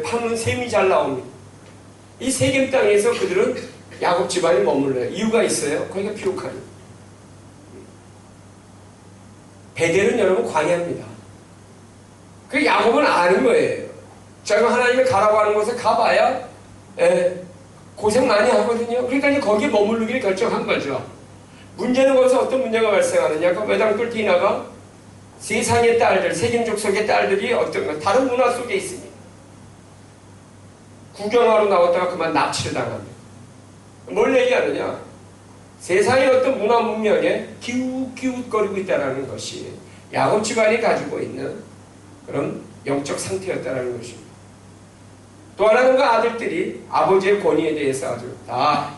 A: 파는 샘이 잘 나옵니다. 이 세겜 땅에서 그들은 야곱 집안이 머물러요. 이유가 있어요. 거기가 비옥하니까. 베델은 여러분 광야입니다. 그 야곱은 아는 거예요. 자기가 하나님이 가라고 하는 곳에 가봐야 고생 많이 하거든요. 그러니까 이제 거기에 머무르기를 결정한 거죠. 문제는 거기서 어떤 문제가 발생하느냐. 그 외동딸 디나가 세상의 딸들, 세겜 족속의 딸들이 어떤 다른 문화 속에 있습니다. 구경하러 나왔다가 그만 납치를 당합니다. 뭘 얘기하느냐. 세상의 어떤 문화 문명에 기웃기웃거리고 있다는 것이 야곱 집안이 가지고 있는 그런 영적 상태였다는 것입니다. 또 하나는 그 아들들이 아버지의 권위에 대해서 아주 다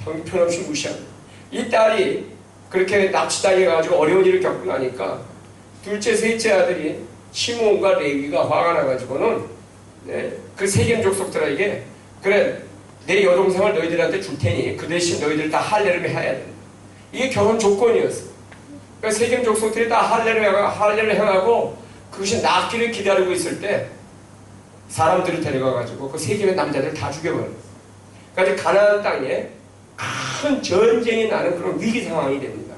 A: 형편없이 무시합니다. 이 딸이 그렇게 납치당해가지고 어려운 일을 겪고 나니까 둘째, 셋째 아들이 시므온과 레위가 화가 나가지고는 그 세겜 족속들에게 그래 내 여동생을 너희들한테 줄 테니 그 대신 너희들 다 할례를 해야 된다. 이게 결혼 조건이었어요. 그러니까 세겜 족속들이 다 할례를 해가고 그것이 낫기를 기다리고 있을 때 사람들을 데려가가지고 그 세겜의 남자들 다 죽여버려요. 그러니까 가나안 땅에 큰 전쟁이 나는 그런 위기 상황이 됩니다.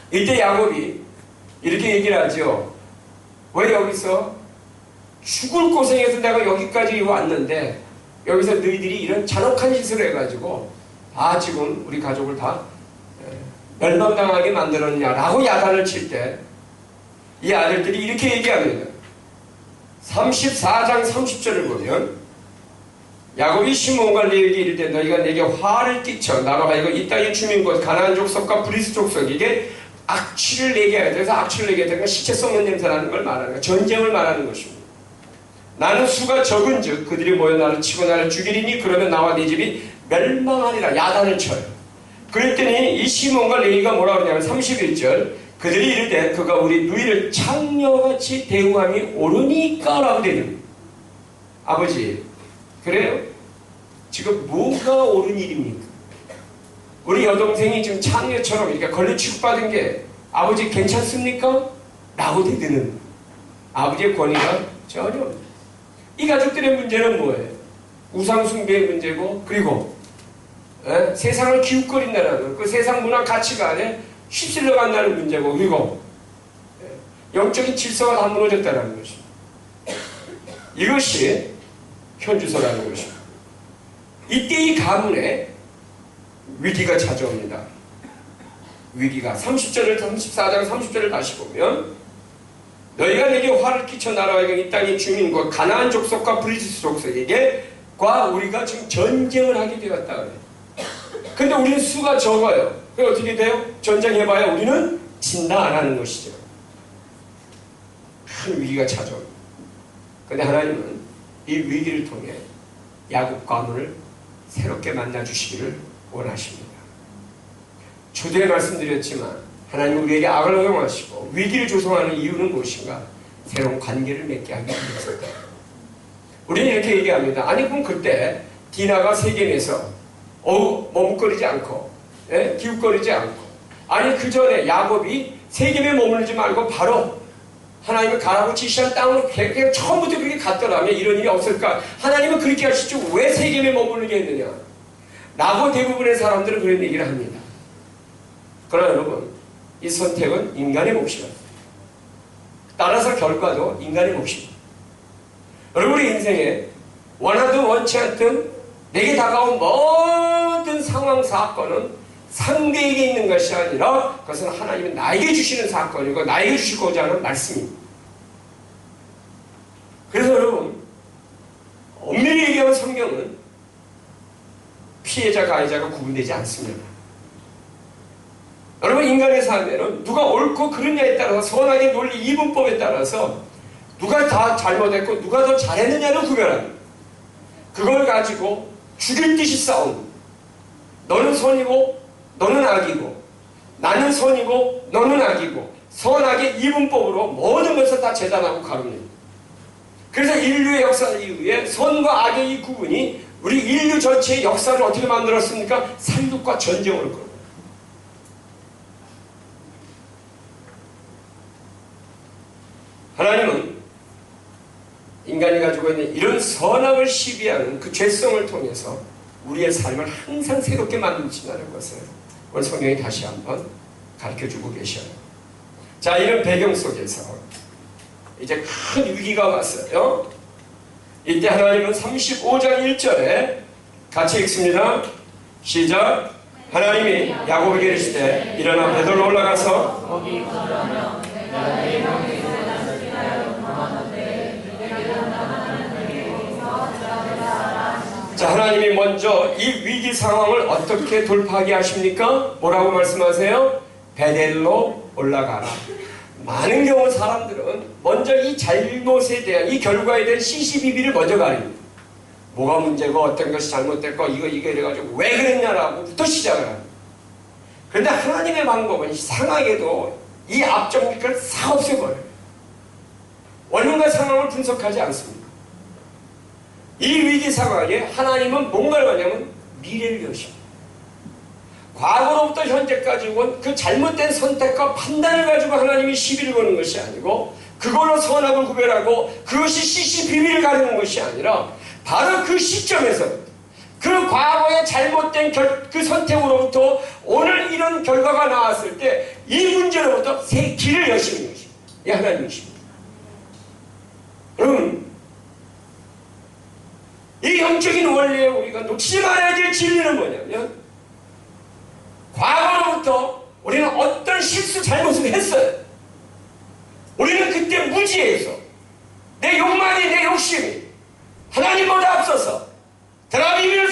A: 이때 야곱이 이렇게 얘기를 하죠. 왜 여기서 죽을 고생해서 내가 여기까지 왔는데 여기서 너희들이 이런 잔혹한 짓을 해가지고 다 지금 우리 가족을 다 멸망당하게 만들었냐라고 야단을 칠 때 이 아들들이 이렇게 얘기합니다. 34장 30절을 보면 야곱이 시므온과 레위에게 이르되 너희가 내게 화를 끼쳐 나로 하여금 이 땅의 주민곳 가나안 족속과 브리스 족속에게 악취를 내게 하겠다. 그래서 악취를 내게 하니까 시체 썩는 냄새나는 걸 말하는 거예요. 전쟁을 말하는 것입니다. 나는 수가 적은즉 그들이 모여 나를 치고 나를 죽이리니 그러면 나와 네 집이 멸망하리라. 야단을 쳐요. 그랬더니 이 시몬과 레위가 뭐라 그러냐면 31절 그들이 이르되 그가 우리 누이를 창녀같이 대우함이 옳으니까 라고 되는 아버지 그래요? 지금 뭐가 옳은 일입니까? 우리 여동생이 지금 창녀처럼 이렇게 걸려 취급받은 게 아버지 괜찮습니까? 라고 대드는 아버지의 권위가 전혀 없습니다. 이 가족들의 문제는 뭐예요? 우상숭배의 문제고 그리고 세상을 기웃거린다는 그 세상 문화 가치관에 휩쓸려 간다는 문제고 그리고 영적인 질서가 다 무너졌다는 것입니다. 이것이 현주소라는 것입니다. 이때 이 가문에 위기가 찾아옵니다. 위기가 34장 30절을 다시 보면 너희가 내게 화를 끼쳐 나라와 이 땅의 주민과 가나안 족속과 브리스 족속에게 우리가 지금 전쟁을 하게 되었다 그래요. 근데 우리는 수가 적어요. 그럼 어떻게 돼요? 전쟁해봐야 우리는 진다 안 하는 것이죠. 큰 위기가 찾아옵니다. 근데 하나님은 이 위기를 통해 야곱 가문을 새롭게 만나주시기를 원하십니다. 초대에 말씀드렸지만 하나님 우리에게 악을 허용하시고 위기를 조성하는 이유는 무엇인가? 새로운 관계를 맺게 하기 위해서다. 우리는 이렇게 얘기합니다. 아니 그럼 그때 디나가 세겜에서 머뭇거리지 않고 기웃거리지 않고 아니 그 전에 야곱이 세겜에 머물지 말고 바로 하나님을 가라고 지시한 땅으로 그냥 처음부터 그렇게 갔더라면 이런 일이 없을까? 하나님은 그렇게 하시죠. 왜 세겜에 머무르게 했느냐? 라고 대부분의 사람들은 그런 얘기를 합니다. 그러나 여러분 이 선택은 인간의 몫입니다. 따라서 결과도 인간의 몫입니다. 여러분의 인생에 원하든 원치 않든 내게 다가온 모든 상황 사건은 상대에게 있는 것이 아니라 그것은 하나님은 나에게 주시는 사건이고 나에게 주시고자 하는 말씀입니다. 그래서 여러분 엄밀히 얘기하면 성경은 피해자 가해자가 구분되지 않습니다. 여러분 인간의 삶에는 누가 옳고 그르냐에 따라서 선악의 논리 이분법에 따라서 누가 다 잘못했고 누가 더 잘했느냐를 구별합니다. 그걸 가지고 죽일 듯이 싸움. 너는 선이고 너는 악이고 나는 선이고 너는 악이고 선악의 이분법으로 모든 것을 다 재단하고 가릅니다. 그래서 인류의 역사 이후에 선과 악의 이 구분이 우리 인류 전체의 역사를 어떻게 만들었습니까? 살육과 전쟁으로 끌어요. 하나님은 인간이 가지고 있는 이런 선악을 시비하는 그 죄성을 통해서 우리의 삶을 항상 새롭게 만드신다는 것을 오늘 성경이 다시 한번 가르쳐주고 계셔요. 자, 이런 배경 속에서 이제 큰 위기가 왔어요. 이때 하나님은 35장 1절에 같이 읽습니다. 시작. 하나님이 야곱에게 이르시되 일어나 베들로 올라가서 거기 거주하며 내가 내 명에 자, 하나님이 먼저 이 위기 상황을 어떻게 돌파하게 하십니까? 뭐라고 말씀하세요? 베델로 올라가라. 많은 경우 사람들은 먼저 이 잘못에 대한 이 결과에 대한 시시비비를 먼저 가립니다. 뭐가 문제고 어떤 것이 잘못됐고 이거 이래가지고 왜 그랬냐라고부터 시작을 합니다. 그런데 하나님의 방법은 이상하게도 이 앞정리를 싹 없애버려요. 원인과 상황을 분석하지 않습니다. 이 위기 상황에 하나님은 뭔가를 하냐면 미래를 여십니다. 과거로부터 현재까지 온 그 잘못된 선택과 판단을 가지고 하나님이 시비를 거는 것이 아니고 그걸로 선악을 구별하고 그것이 시시비비를 가르는 것이 아니라 바로 그 시점에서 그 과거의 잘못된 그 선택으로부터 오늘 이런 결과가 나왔을 때 이 문제로부터 새 길을 여시는 것입니다. 이 하나님이십니다. 여러분 이 영적인 원리에 우리가 놓치지 말아야 될 진리는 뭐냐면 과거로부터 우리는 어떤 실수 잘못을 했어요. 우리는 그때 무지해서 내 욕망이 내 욕심이 하나님보다 앞서서 드라비비를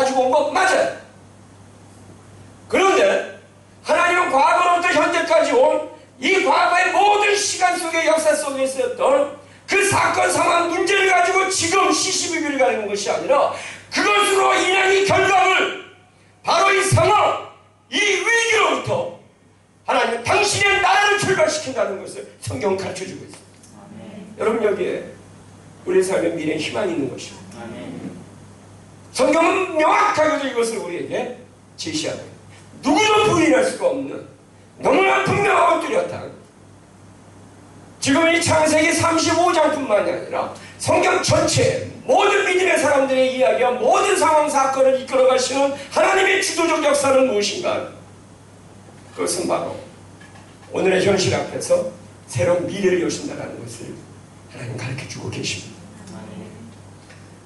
A: 가지고 온 거 맞아요. 그런데 하나님은 과거로부터 현재까지 온 이 과거의 모든 시간 속의 역사 속에 있었던 그 사건 상황 문제를 가지고 지금 시시비비를 가리는 것이 아니라 그것으로 인한 이 결과물, 바로 이 상황, 이 위기로부터 하나님은 당신의 나라를 출발시킨다는 것을 성경은 가르쳐주고 있습니다. 여러분, 여기에 우리 삶의 미래에 희망이 있는 것입니다. 성경은 명확하게도 이것을 우리에게 제시하고 누구도 부인할 수가 없는 너무나 분명하고 뚜렷한, 지금 이 창세기 35장뿐만이 아니라 성경 전체 모든 믿음의 사람들의 이야기와 모든 상황 사건을 이끌어 가시는 하나님의 주도적 역사는 무엇인가? 그것은 바로 오늘의 현실 앞에서 새로운 미래를 여신다는 것을 하나님 가르쳐주고 계십니다.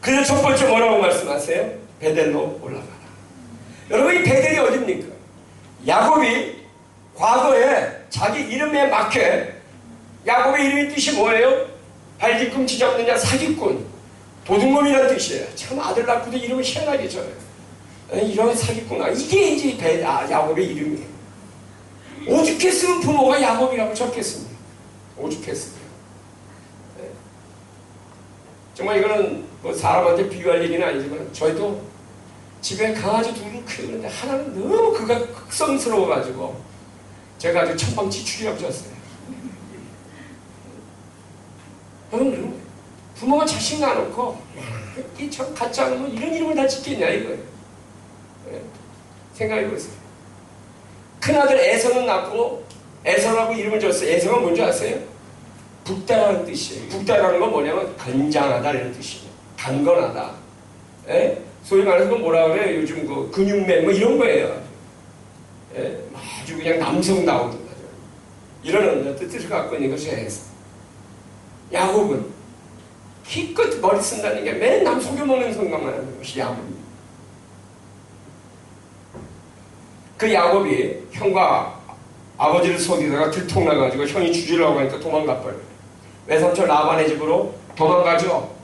A: 그래서 첫 번째 뭐라고 말씀하세요? 베델로 올라가라. 여러분, 이 베델이 어딥니까? 야곱이 과거에 자기 이름에 맞게, 야곱의 이름의 뜻이 뭐예요? 발뒤꿈치 잡는 자, 사기꾼, 도둑놈이라는 뜻이에요. 참 아들 낳고도 이름을 희한하게 져요. 이런 사기꾼아, 이게 이제 야곱의 이름이에요. 오죽했으면 부모가 야곱이라고 적겠습니다. 오죽했으면. 네. 정말 이거는 뭐 사람한테 비유할 얘기는 아니지만 저희도 집에 강아지 둘을 키우는데 하나는 너무 그가 극성스러워가지고 제가 아주 천방지축이라고 졌어요. 여러분, 부모가 자식 낳아놓고 이 참 같지 않으면 이런 이름을 다 짓겠냐 이거예요. 네. 생각해보세요. 큰아들 에서는 낳고 에서라고 이름을 줬어요. 에서가 뭔지 아세요? 붓다라는 뜻이에요. 붓다라는 건 뭐냐면 건장하다 이런 뜻이에요. 강건하다. 예? 소위 말해서 뭐라 그래요? 요즘 그 근육맨 뭐 이런 거예요. 예? 아주 그냥 남성다운 거죠. 이런 뜻을 갖고 있는 것이 에서. 야곱은 기껏 머리 쓴다는 게 맨날 속여먹는 생각만 하는 것이 야곱입니다. 그 야곱이 형과 아버지를 속이다가 들통나가지고 형이 죽이려고 하니까 도망가버려요. 외삼촌 라반의 집으로 도망가죠.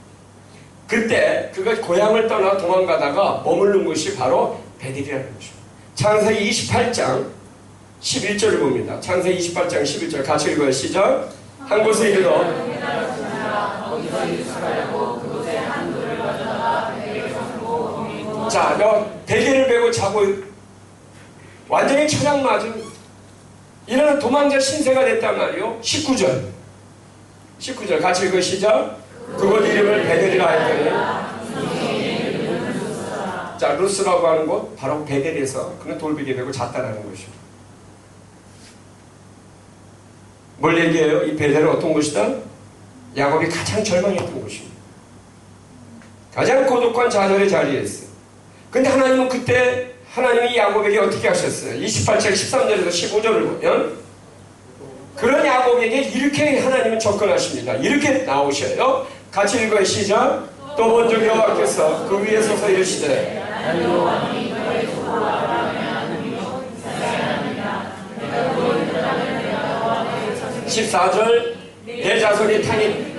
A: 그때 그가 고향을 떠나 도망가다가 머무른 곳이 바로 베델이라는 것입니다. 창세기 28장 11절을 봅니다. 창세기 28장 11절 같이 읽어요. 시작. 한 곳에 이르러 자, 너 베개를 베고 자고 완전히 처냥 맞은 이런 도망자 신세가 됐단 말이요. 19절 같이 읽어 시작. 그곳 이름을 베델이라 했더니, 자, 루스라고 하는 곳 바로 베델에서 그는 돌베개 베고 잤다라는 것이죠. 뭘 얘기해요? 이 베델은 어떤 곳이다? 야곱이 가장 절망했던 곳입니다. 가장 고독한 좌절의 자리에 있어요. 근데 하나님은 그때 하나님이 야곱에게 어떻게 하셨어요? 28절 13절에서 15절을 보면 그런 야곱에게 이렇게 하나님은 접근하십니다. 이렇게 나오셔요. 같이 읽어요. 시작. 또 먼저 여호와께서 그 위에 서서 이르시되 14절 내 자손이 타니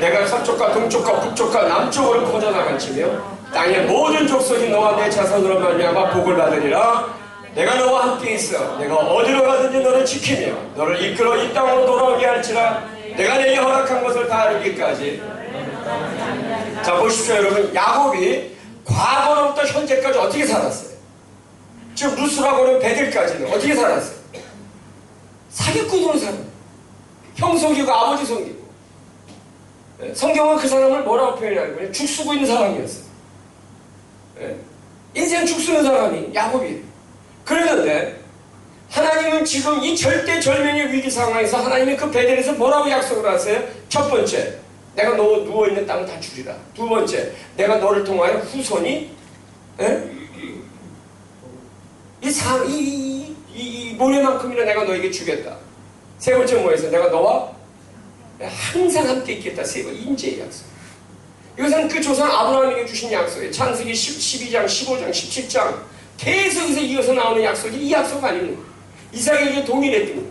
A: 내가 서쪽과 동쪽과 북쪽과 남쪽으로 퍼져나갈지며 땅의 모든 족속이 너와 내 자손으로 말미암아 복을 받으리라. 내가 너와 함께 있어 내가 어디로 가든지 너를 지키며 너를 이끌어 이 땅으로 돌아오게 할지라. 내가 내게 허락한 것을 다 이루기까지. 자, 보십시오 여러분. 야곱이 과거로부터 현재까지 어떻게 살았어요? 지금 루스라고는 베델까지는 어떻게 살았어요? 사기꾼으로 살아요. 형 속이고 아버지 속이고. 성경은 그 사람을 뭐라고 표현하냐면 죽쓰고 있는 사람이었어요. 인생 죽쓰는 사람이 야곱이에요. 그러는데 하나님은 지금 이 절대절명의 위기 상황에서 하나님이 그 베델에서 뭐라고 약속을 하세요? 첫 번째, 내가 너 누워있는 땅을 다 주리라. 두 번째, 내가 너를 통하여 후손이 이 모래만큼이나 내가 너에게 주겠다. 세 번째 뭐였어요? 내가 너와 항상 함께 있겠다. 세 번 인재의 약속. 이것은 그 조상 아브라함에게 주신 약속이에요. 창세기 12장, 15장, 17장 계속해서 이어서 나오는 약속이 이 약속 아닙니까? 이삭에게 동일했던 거예요.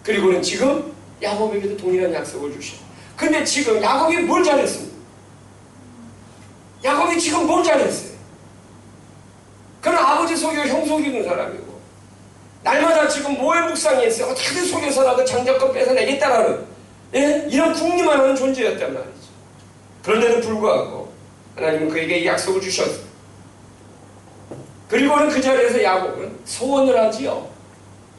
A: 그리고는 지금 야곱에게도 동일한 약속을 주셔요. 근데 지금 야곱이 뭘 잘했습니까? 야곱이 지금 뭘 잘했어요? 너는 아버지 속이고 형 속이는 사람이고 날마다 지금 뭐에 묵상했어요? 어떻게든 속여서라도 장자권 뺏어내겠다라는 이런 궁리만 하는 존재였단 말이죠. 그런데도 불구하고 하나님은 그에게 약속을 주셨어요. 그리고는 그 자리에서 야곱은 소원을 하지요.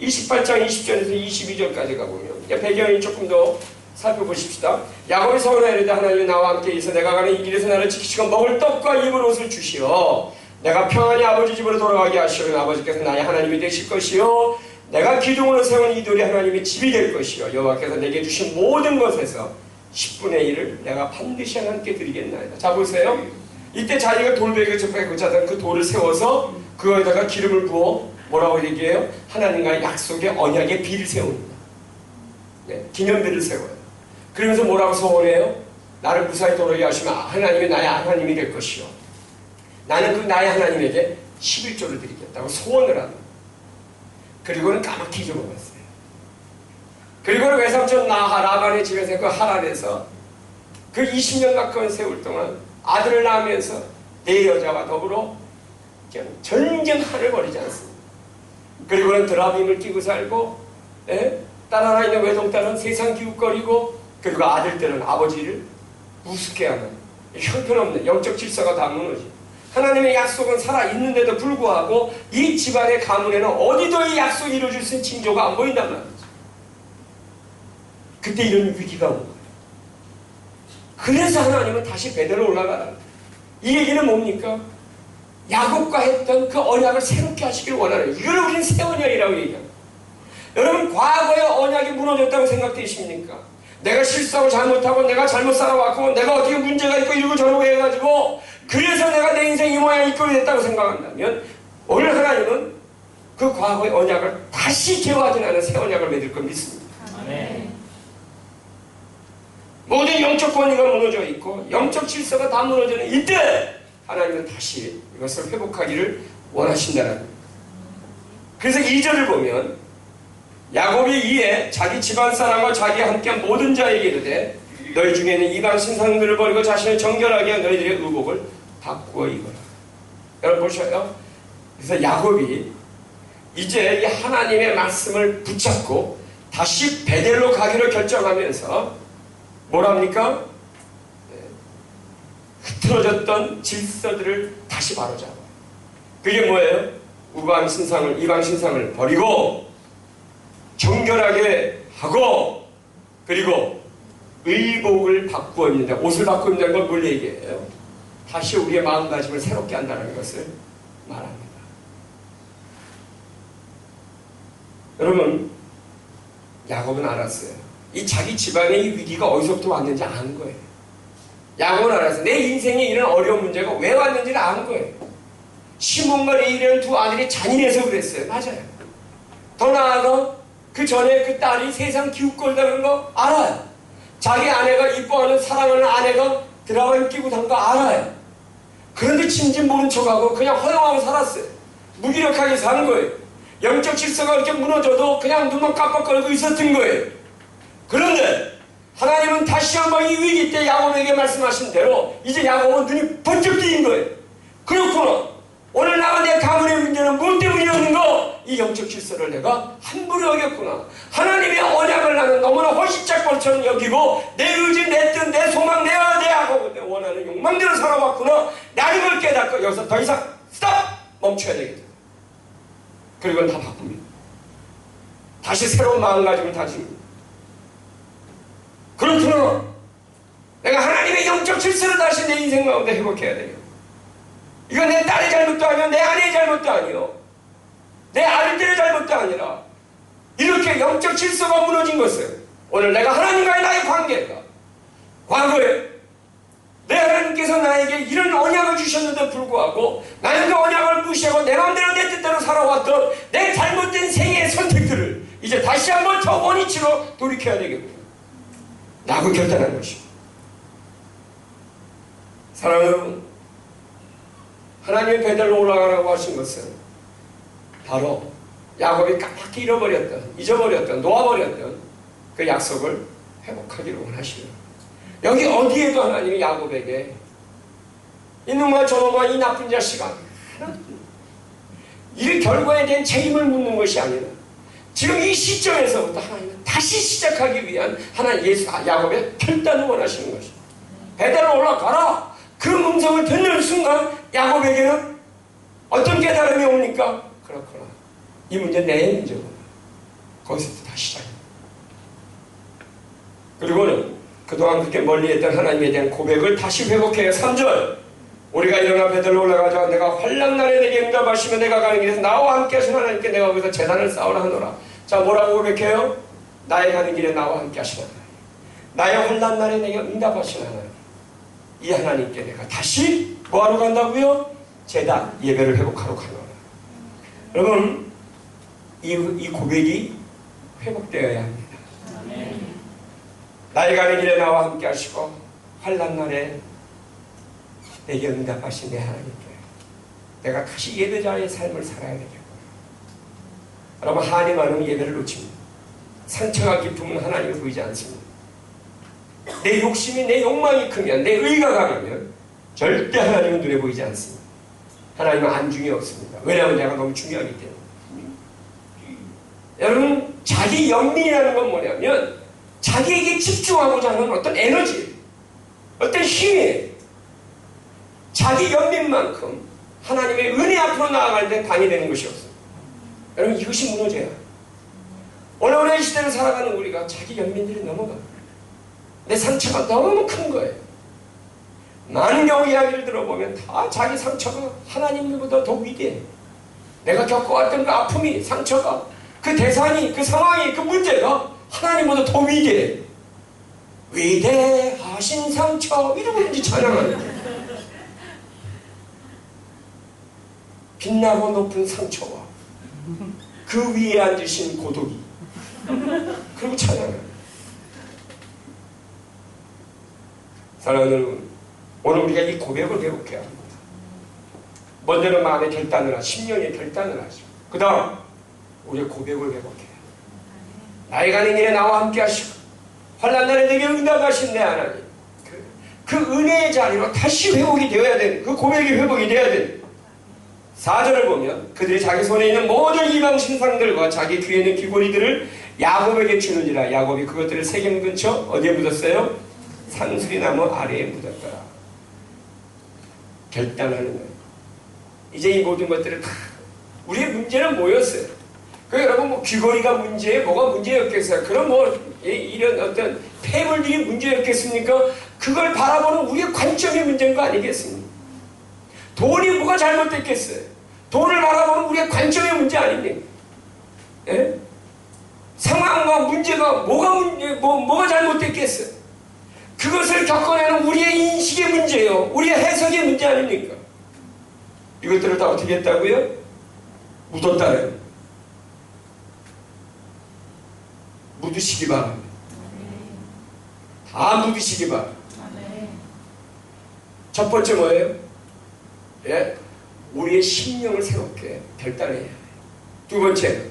A: 28장 20절에서 22절까지 가보면 배경이 조금 더 살펴보십시다. 야곱이 소원하이르되 하나님이 나와 함께 있어 내가 가는 이 길에서 나를 지키시고 먹을 떡과 입을 옷을 주시어 내가 평안히 아버지 집으로 돌아가게 하시오니 아버지께서 나의 하나님이 되실 것이요 내가 기둥으로 세운 이 돌이 하나님의 집이 될 것이요 여호와께서 내게 주신 모든 것에서 10분의 1을 내가 반드시 하나님께 드리겠나이다. 자 보세요. 이때 자기가 돌베개를 접하게 고쳤던 그 돌을 세워서 그거에다가 기름을 부어 뭐라고 얘기해요? 하나님과의 약속의 언약의 비를 세웁니다. 기념비를 세워요. 그러면서 뭐라고 소원해요? 나를 무사히 돌아오게 하시면 하나님이 나의 하나님이 될 것이요 나는 그 나의 하나님에게 11조를 드리겠다고 소원을 합니다. 그리고는 까맣게 잊어먹었어요. 그리고는 외삼촌 라반의 집에서 그 하란에서 그 20년 가까운 세월 동안 아들을 낳으면서 네 여자와 더불어 전쟁한을 벌이지 않습니다. 그리고는 드라빔을 끼고 살고 딸 하나 있는 외동딸은 세상 기웃거리고 그리고 아들들은 아버지를 우습게하는 형편없는 영적 질서가 다 무너지고 하나님의 약속은 살아있는데도 불구하고 이 집안의 가문에는 어디도 이 약속이 이루어질 수 있는 징조가 안 보인단 말이죠. 그때 이런 위기가 온 거예요. 그래서 하나님은 다시 베델로 올라가라. 이 얘기는 뭡니까? 야곱과 했던 그 언약을 새롭게 하시길 원하는 이걸 우리는 새 언약이라고 얘기합니다. 여러분 과거의 언약이 무너졌다고 생각되십니까? 내가 실수하고 잘못하고 내가 잘못 살아왔고 내가 어떻게 문제가 있고 이러고 저러고 해가지고 그래서 내가 내 인생 이 모양이 있고 됐다고 생각한다면 오늘 하나님은 그 과거의 언약을 다시 재화전하는 새 언약을 맺을 걸 믿습니다. 아멘. 모든 영적 권위가 무너져 있고 영적 질서가 다 무너지는 이때 하나님은 다시 이것을 회복하기를 원하신다는 겁니다. 그래서 2절을 보면 야곱이 이에 자기 집안 사람과 자기와 함께한 모든 자에게 이르되 너희 중에는 이방 신상들을 버리고 자신을 정결하게 한 너희들의 의복을 바꾸어 입어라. 여러분 보셔요. 그래서 야곱이 이제 이 하나님의 말씀을 붙잡고 다시 베델로 가기로 결정하면서 뭐랍니까? 흐트러졌던 질서들을 다시 바로잡아요. 그게 뭐예요? 이방 신상을 버리고 정결하게 하고 그리고 의복을 바꾸어 입는다. 옷을 바꾸어 입는다는 건 뭘 얘기해요? 다시 우리의 마음가짐을 새롭게 한다는 것을 말합니다. 여러분 야곱은 알았어요. 이 자기 집안의 이 위기가 어디서부터 왔는지 아는 거예요. 야곱은 알았어요. 내 인생에 이런 어려운 문제가 왜 왔는지를 아는 거예요. 시몬과 레이라는 두 아들이 잔인해서 그랬어요. 맞아요. 더 나아가 그 전에 그 딸이 세상 기웃거리다는 거 알아요. 자기 아내가 이뻐하는 사랑하는 아내가 드라마에 끼고 단 거 알아요. 그런데 진진 모른 척하고 그냥 허용하고 살았어요. 무기력하게 사는 거예요. 영적 질서가 이렇게 무너져도 그냥 눈만 깜빡거리고 있었던 거예요. 그런데 하나님은 다시 한번 이 위기 때 야곱에게 말씀하신 대로 이제 야곱은 눈이 번쩍 뜨인 거예요. 그렇구나. 오늘 나가 내 가문의 문제는 무엇 때문이었는가? 이 영적 질서를 내가 함부로 여겼구나. 하나님의 언약을 나는 너무나 허시짝벌처럼 여기고 내 의지, 내 뜻, 내 소망, 내 하고 내 원하는 욕망대로 살아왔구나. 나는 걸 깨닫고 여기서 더 이상 스탑! 멈춰야 되겠다. 그리고 다 바꿉니다. 다시 새로운 마음가짐을 다집니다. 그렇구나. 내가 하나님의 영적 질서를 다시 내 인생 가운데 회복해야 돼요. 이건 내 딸의 잘못도 아니요, 내 아내의 잘못도 아니요, 내 아들들의 잘못도 아니라 이렇게 영적 질서가 무너진 것은 오늘 내가 하나님과의 나의 관계가 과거에 내 하나님께서 나에게 이런 언약을 주셨는데 불구하고 나는 그 언약을 무시하고 내 마음대로 내 뜻대로 살아왔던 내 잘못된 생애의 선택들을 이제 다시 한번 저 원위치로 돌이켜야 되겠구나 라고 결단한 것입니다. 사랑하는 여러분, 하나님의 베델로 올라가라고 하신 것은 바로 야곱이 까맣게 잊어버렸던, 놓아버렸던 그 약속을 회복하기를 원하시는 여기 어디에도 하나님이 야곱에게 이놈과 저놈과 이 나쁜 자식아 이 결과에 대한 책임을 묻는 것이 아니라 지금 이 시점에서부터 하나님은 다시 시작하기 위한 하나님 야곱의 결단을 원하시는 것입니다. 베델로 올라가라. 그 음성을 듣는 순간 야곱에게는 어떤 깨달음이 옵니까? 그렇구나. 이 문제 내 문제구나. 거기서부터 다시 시작입니다. 그리고는 그동안 그렇게 멀리했던 하나님에 대한 고백을 다시 회복해요. 3절 우리가 일어나 베델로 올라가자. 내가 환락날에 내게 응답하시며 내가 가는 길에서 나와 함께 하신 하나님께 내가 거기서 제단을 쌓으라 하노라. 자, 뭐라고 고백해요? 나의 가는 길에 나와 함께 하신 하나님, 나의 환락날에 내게 응답하신 하나님, 이 하나님께 내가 다시 뭐하러 간다고요? 제단, 예배를 회복하러 가노라. 여러분, 이 고백이 회복되어야 합니다. 나의 가는 길에 나와 함께 하시고 환난날에 내게 응답하신 내 하나님께 내가 다시 예배자의 삶을 살아야 되겠구나. 여러분, 한이 많으면 예배를 놓칩니다. 상처가 깊으면 하나님을 보이지 않습니다. 내 욕심이, 내 욕망이 크면, 내 의가 강하면 절대 하나님은 눈에 보이지 않습니다. 하나님은 안중이 없습니다. 왜냐하면 내가 너무 중요하기 때문에. 여러분, 자기 연민이라는 건 뭐냐면 자기에게 집중하고자 하는 어떤 에너지, 어떤 힘이 자기 연민만큼 하나님의 은혜 앞으로 나아갈 때 방해되는 것이 없습니다. 여러분, 이것이 무너져야. 오늘의 시대를 살아가는 우리가 자기 연민들이 넘어갑니다. 내 상처가 너무 큰 거예요. 많은 경우 이야기를 들어보면 다 자기 상처가 하나님보다 더 위대해. 내가 겪어왔던 그 아픔이, 상처가, 그 대상이, 그 상황이, 그 문제가 하나님보다 더 위대해. 위대하신 상처, 이러고 이제 찬양하는 거예요. 빛나고 높은 상처와 그 위에 앉으신 고독이, 그리고 찬양하는. 사랑하는 여러분, 오늘 우리가 이 고백을 회복해야 합니다. 먼저는 마음의 결단을 하시고, 심령의 결단을 하시고, 그 다음 우리의 고백을 회복해야 합니다. 나의 가는 길에 나와 함께 하시고 환난날에 내게 응답하신 내 하나님, 그 은혜의 자리로 다시 회복이 되어야 되는, 그 고백이 회복이 되어야 되는. 4절을 보면 그들이 자기 손에 있는 모든 이방 신상들과 자기 귀에 있는 귀고리들을 야곱에게 주느니라. 야곱이 그것들을 세겜 근처 어디에 묻었어요? 상수리 나무 아래에 묻었더라. 결단하는 거예요. 이제 이 모든 것들을 다, 우리의 문제는 뭐였어요? 그 여러분, 뭐 귀걸이가 문제예요? 뭐가 문제였겠어요? 그럼 뭐 이런 어떤 폐물들이 문제였겠습니까? 그걸 바라보는 우리의 관점이 문제인 거 아니겠습니까? 돈이 뭐가 잘못됐겠어요? 돈을 바라보는 우리의 관점의 문제 아닙니까? 예? 상황과 문제가 뭐가 잘못됐겠어요? 그것을 겪어내는 우리의 인식의 문제예요. 우리의 해석의 문제 아닙니까? 이것들을 다 어떻게 했다고요? 묻었다래요. 묻으시기 바랍니다. 다 묻으시기 바랍니다. 첫 번째 뭐예요? 예? 우리의 심령을 새롭게 결단해야 해요. 두 번째,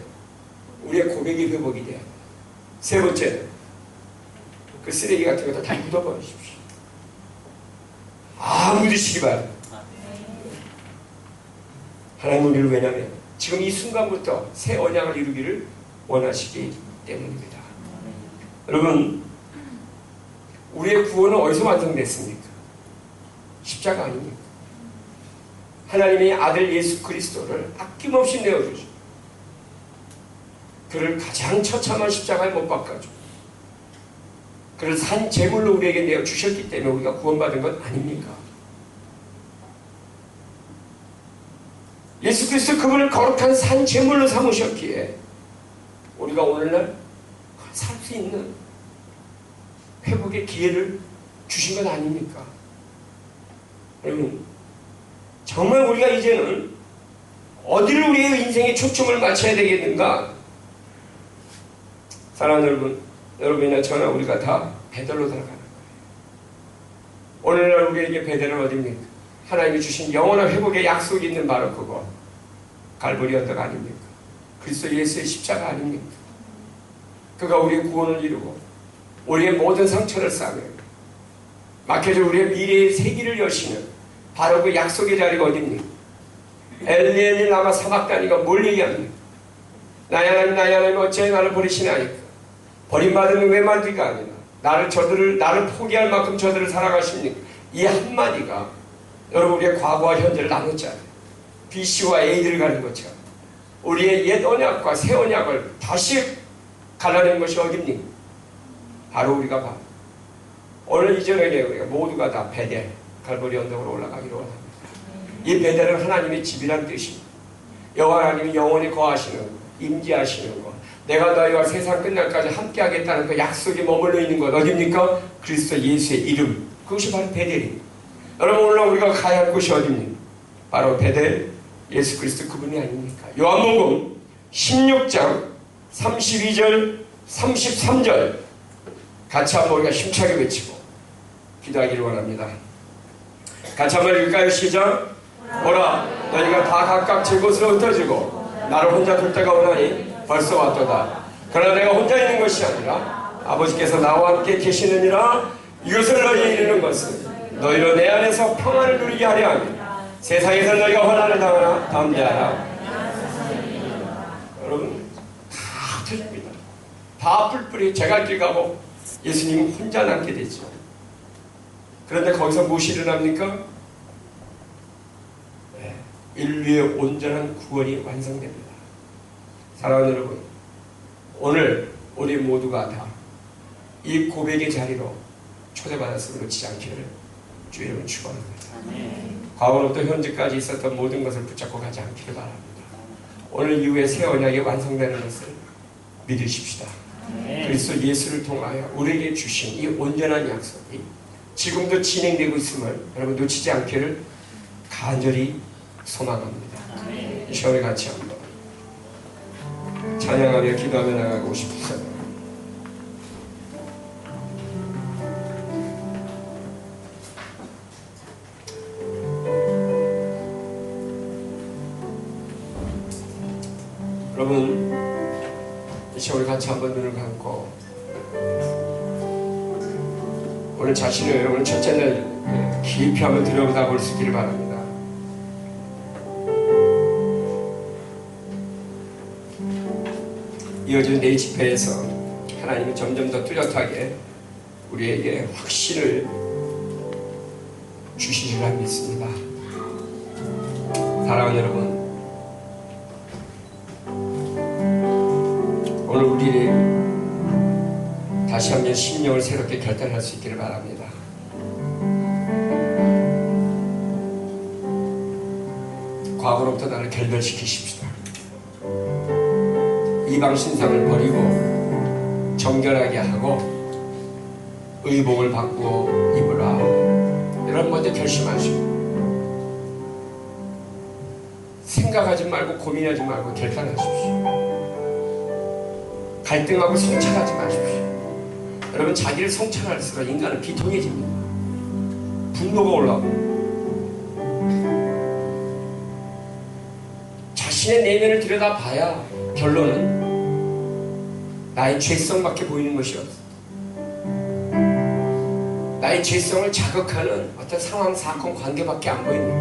A: 우리의 고백이 회복이 돼야 합니다. 세 번째, 그 쓰레기 같은 거 다 묻어버리십시오. 묻으시기 바랍니다. 하나님 우리를, 왜냐하면 지금 이 순간부터 새 언약을 이루기를 원하시기 때문입니다. 여러분, 우리의 구원은 어디서 완성됐습니까? 십자가 아닙니까? 하나님의 아들 예수 그리스도를 아낌없이 내어주시고 그를 가장 처참한 십자가에 못 박아주고 그를 산 제물로 우리에게 내어주셨기 때문에 우리가 구원받은 것 아닙니까? 예수 그리스도 그분을 거룩한 산 제물로 삼으셨기에 우리가 오늘날 살 수 있는 회복의 기회를 주신 것 아닙니까? 여러분, 정말 우리가 이제는 어디를 우리의 인생에 초점을 맞춰야 되겠는가? 사랑하는 여러분이나 저나 우리가 다 베델로 들어가는 거예요. 오늘날 우리에게 베델은 어디입니까? 하나님이 주신 영원한 회복의 약속이 있는 바로 그거, 갈보리 언덕 아닙니까? 그리스도 예수의 십자가 아닙니까? 그가 우리의 구원을 이루고 우리의 모든 상처를 싸매고 막혀져 우리의 미래의 세기를 여시는 바로 그 약속의 자리가 어디입니까? 엘리엘리 라마 사박다니가 뭘 얘기합니까? 나의 하나님 나의 하나님 어찌하여 나를 버리시나이까? 버림받은 외말들가 아니라 나를 포기할 만큼 저들을 사랑하십니까? 이 한마디가 여러분 우리의 과거와 현재를 나눴잖아요. BC와 AD를 가는 것처럼 우리의 옛 언약과 새 언약을 다시 갈라낸 것이 어딥니까? 바로 우리가 오늘 이 저녁에 우리가 모두가 다 베델 갈보리 언덕으로 올라가기로 원합니다. 이 베델은 하나님의 집이란 뜻입니다. 여호와 하나님이 영원히 거하시는 것, 임재하시는 것, 내가 너희와 세상 끝날까지 함께하겠다는 그 약속이 머물러 있는 것 어딥니까? 그리스도 예수의 이름, 그것이 바로 베델입니다. 여러분 오늘 우리가 가야 할 곳이 어딥니까? 바로 베델 예수 그리스도 그분이 아닙니까? 요한복음 16장 32절 33절 같이 한번 우리가 힘차게 외치고 기도하기를 원합니다. 같이 한번 읽을까요? 시작. 보라 너희가 다 각각 제 곳으로 흩어지고 나를 혼자 둘 때가 오나니 벌써 왔도다. 그러나 내가 혼자 있는 것이 아니라 아버지께서 나와 함께 계시느니라. 이것을 너희에 이르는 것은 너희로 내 안에서 평안을 누리게 하려 하며 세상에서 너희가 환난을 당하나 담대하라. 여러분 다 흩어집니다. 다 뿔뿔이 제갈길 가고 예수님 혼자 남게 되죠. 그런데 거기서 무엇이 일어납니까? 인류의 온전한 구원이 완성됩니다. 사랑하는 여러분, 오늘 우리 모두가 다 이 고백의 자리로 초대받았음을 놓치지 않기를 주의 이름으로 축원합니다. 과거로부터 현재까지 있었던 모든 것을 붙잡고 가지 않기를 바랍니다. 오늘 이후에 새 언약이 완성되는 것을 믿으십시다. 그리스도 예수를 통하여 우리에게 주신 이 온전한 약속이 지금도 진행되고 있음을 여러분 놓치지 않기를 간절히 소망합니다. 이 시간에 같이 한번 찬양하며 기도하며 나가고 싶습니다. 여러분 이 시간 우리 같이 한번 눈을 감고 오늘 자신을 여러분 첫째 날 깊이 한번 들여다볼 수 있기를 바랍니다. 이어지는 내 집회에서 하나님이 점점 더 뚜렷하게 우리에게 확신을 주시리라 믿습니다. 사랑하는 여러분, 오늘 우리 다시 한번 심령을 새롭게 결단할 수 있기를 바랍니다. 과거로부터 나를 결별시키십시다. 이방 신상을 버리고 정결하게 하고 의복을 바꾸어 입으라. 여러분 먼저 결심하시고 생각하지 말고 고민하지 말고 결단하십시오. 갈등하고 성찰하지 마십시오. 여러분 자기를 성찰할수록 인간은 비통해집니다. 분노가 올라오고 자신의 내면을 들여다봐야 결론은 나의 죄성밖에 보이는 것이 없어. 나의 죄성을 자극하는 어떤 상황, 사건, 관계밖에 안 보입니다.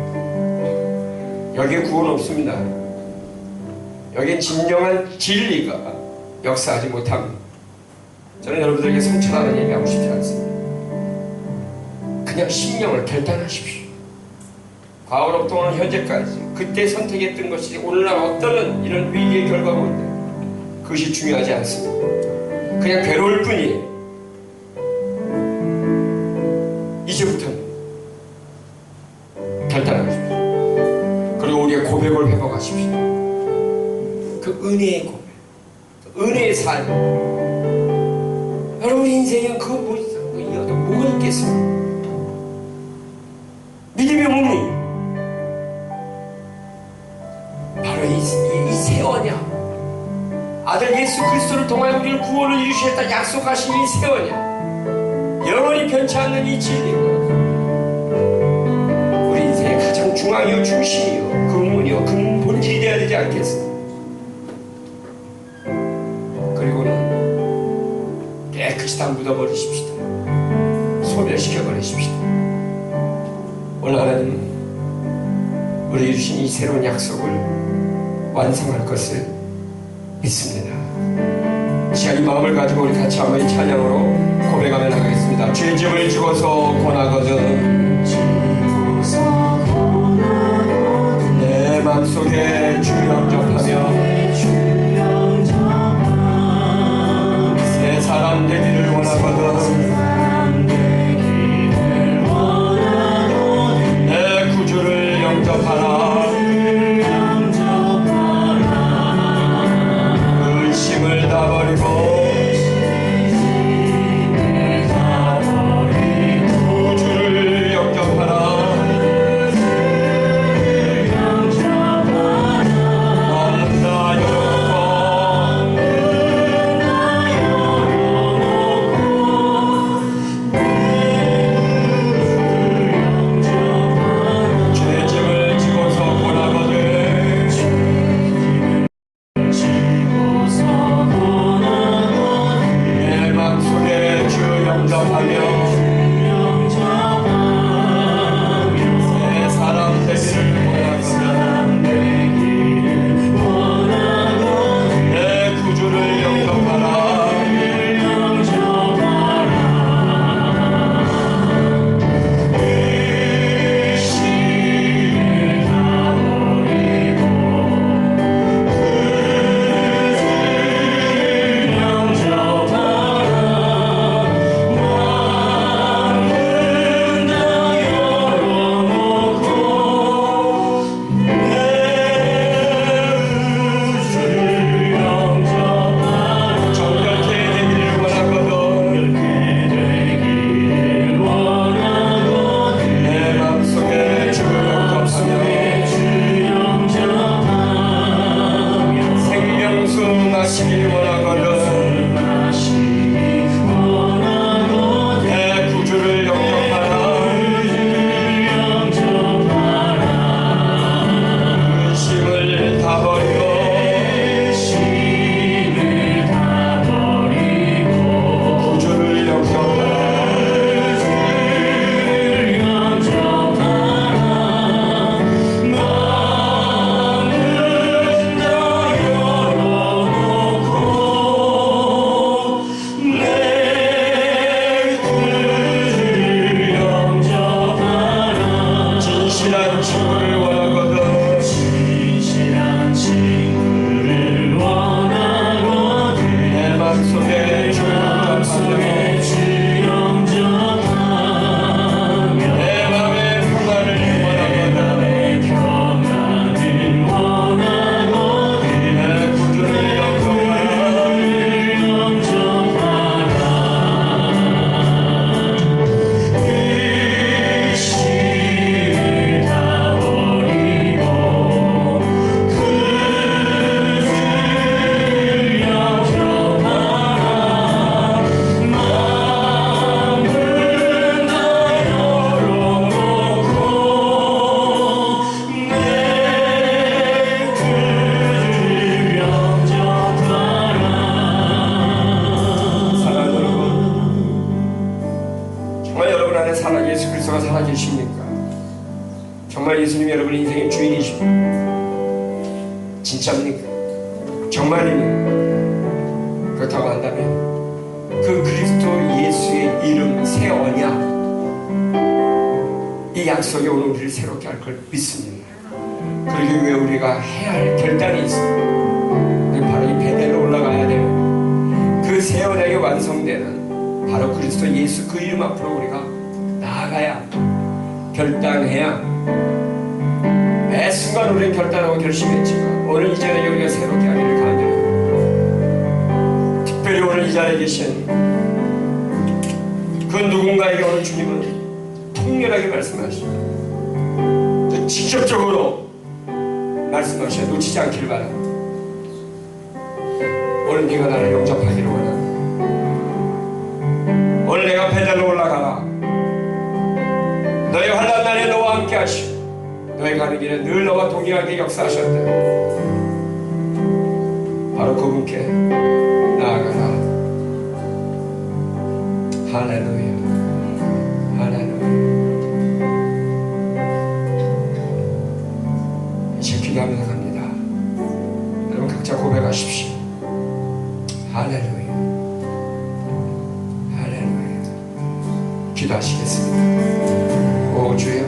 A: 여기에 구원 없습니다. 여기에 진정한 진리가 역사하지 못합니다. 저는 여러분들에게 성찰하는 얘기하고 싶지 않습니다. 그냥 심령을 결단하십시오. 과거로부터 오늘 현재까지 그때 선택했던 것이 오늘날 어떤 이런 위기의 결과인데 그것이 중요하지 않습니다. 그냥 괴로울 뿐이에요. 이제부터는 결단하십시오. 그리고 우리의 고백을 회복하십시오. 그 은혜의 고백, 그 은혜의 삶. 여러분 인생에 그거 뭐가 있겠어요? 믿음의 몸이 바로 이 새 언약, 아들 예수 그리스도를 통하여 우리를 구원을 이루시겠다 약속하신 이 새 언약, 영원히 변치 않는 이 진리가 우리 인생의 가장 중앙이요 중심이요 근본이요 근본질이 되어야 되지 않겠습니까? 그리고는 깨끗이 다 묻어버리십시다. 소멸시켜버리십시다. 오늘 하나님 우리에게 주신 이 새로운 약속을 완성할 것을 믿습니다. 시간 이 마음을 가지고 우리 같이 한번 이 찬양으로 고백하며 나가겠습니다. 주의 짐을 지고서 권하거든 내 맘속에 주 영접하며 새 사람 되기를 원하거든 내 구주를 영접하라 의심을 다 버리고 구주를 영접하라 정말 예수님이 여러분의 인생의 주인이십니까? 진짜입니까? 정말입니까? 그렇다고 한다면 그 그리스도 예수의 이름 새 언약, 이 약속이 오늘 우리를 새롭게 할 걸 믿습니다. 그러기 위해 우리가 해야 할 결단이 있습니다. 바로 이 베델로 올라가야 돼요. 그 새 언약이 완성되는 바로 그리스도 예수 그 이름 앞으로 우리가 나아가야, 결단해야. 매 순간 우리는 결단하고 결심했지만 오늘 이 자리에 우리가 새롭게 하기를 간절합니다. 특별히 오늘 이 자리에 계신 그 누군가에게 오늘 주님은 통렬하게 말씀하십니다. 직접적으로 말씀하셔야 놓치지 않기를 바랍니다. 오늘 네가 나를 영접하기를 원한다. 오늘 내가 베델로 올라가라. 너의 환난 날에 너와 함께 하시고 너의 가는 길에 늘 너와 동행하게 역사하셨다. 바로 그분께 나아가라. 할렐루야, 할렐루야. 기도하시겠습니다. 오 주여,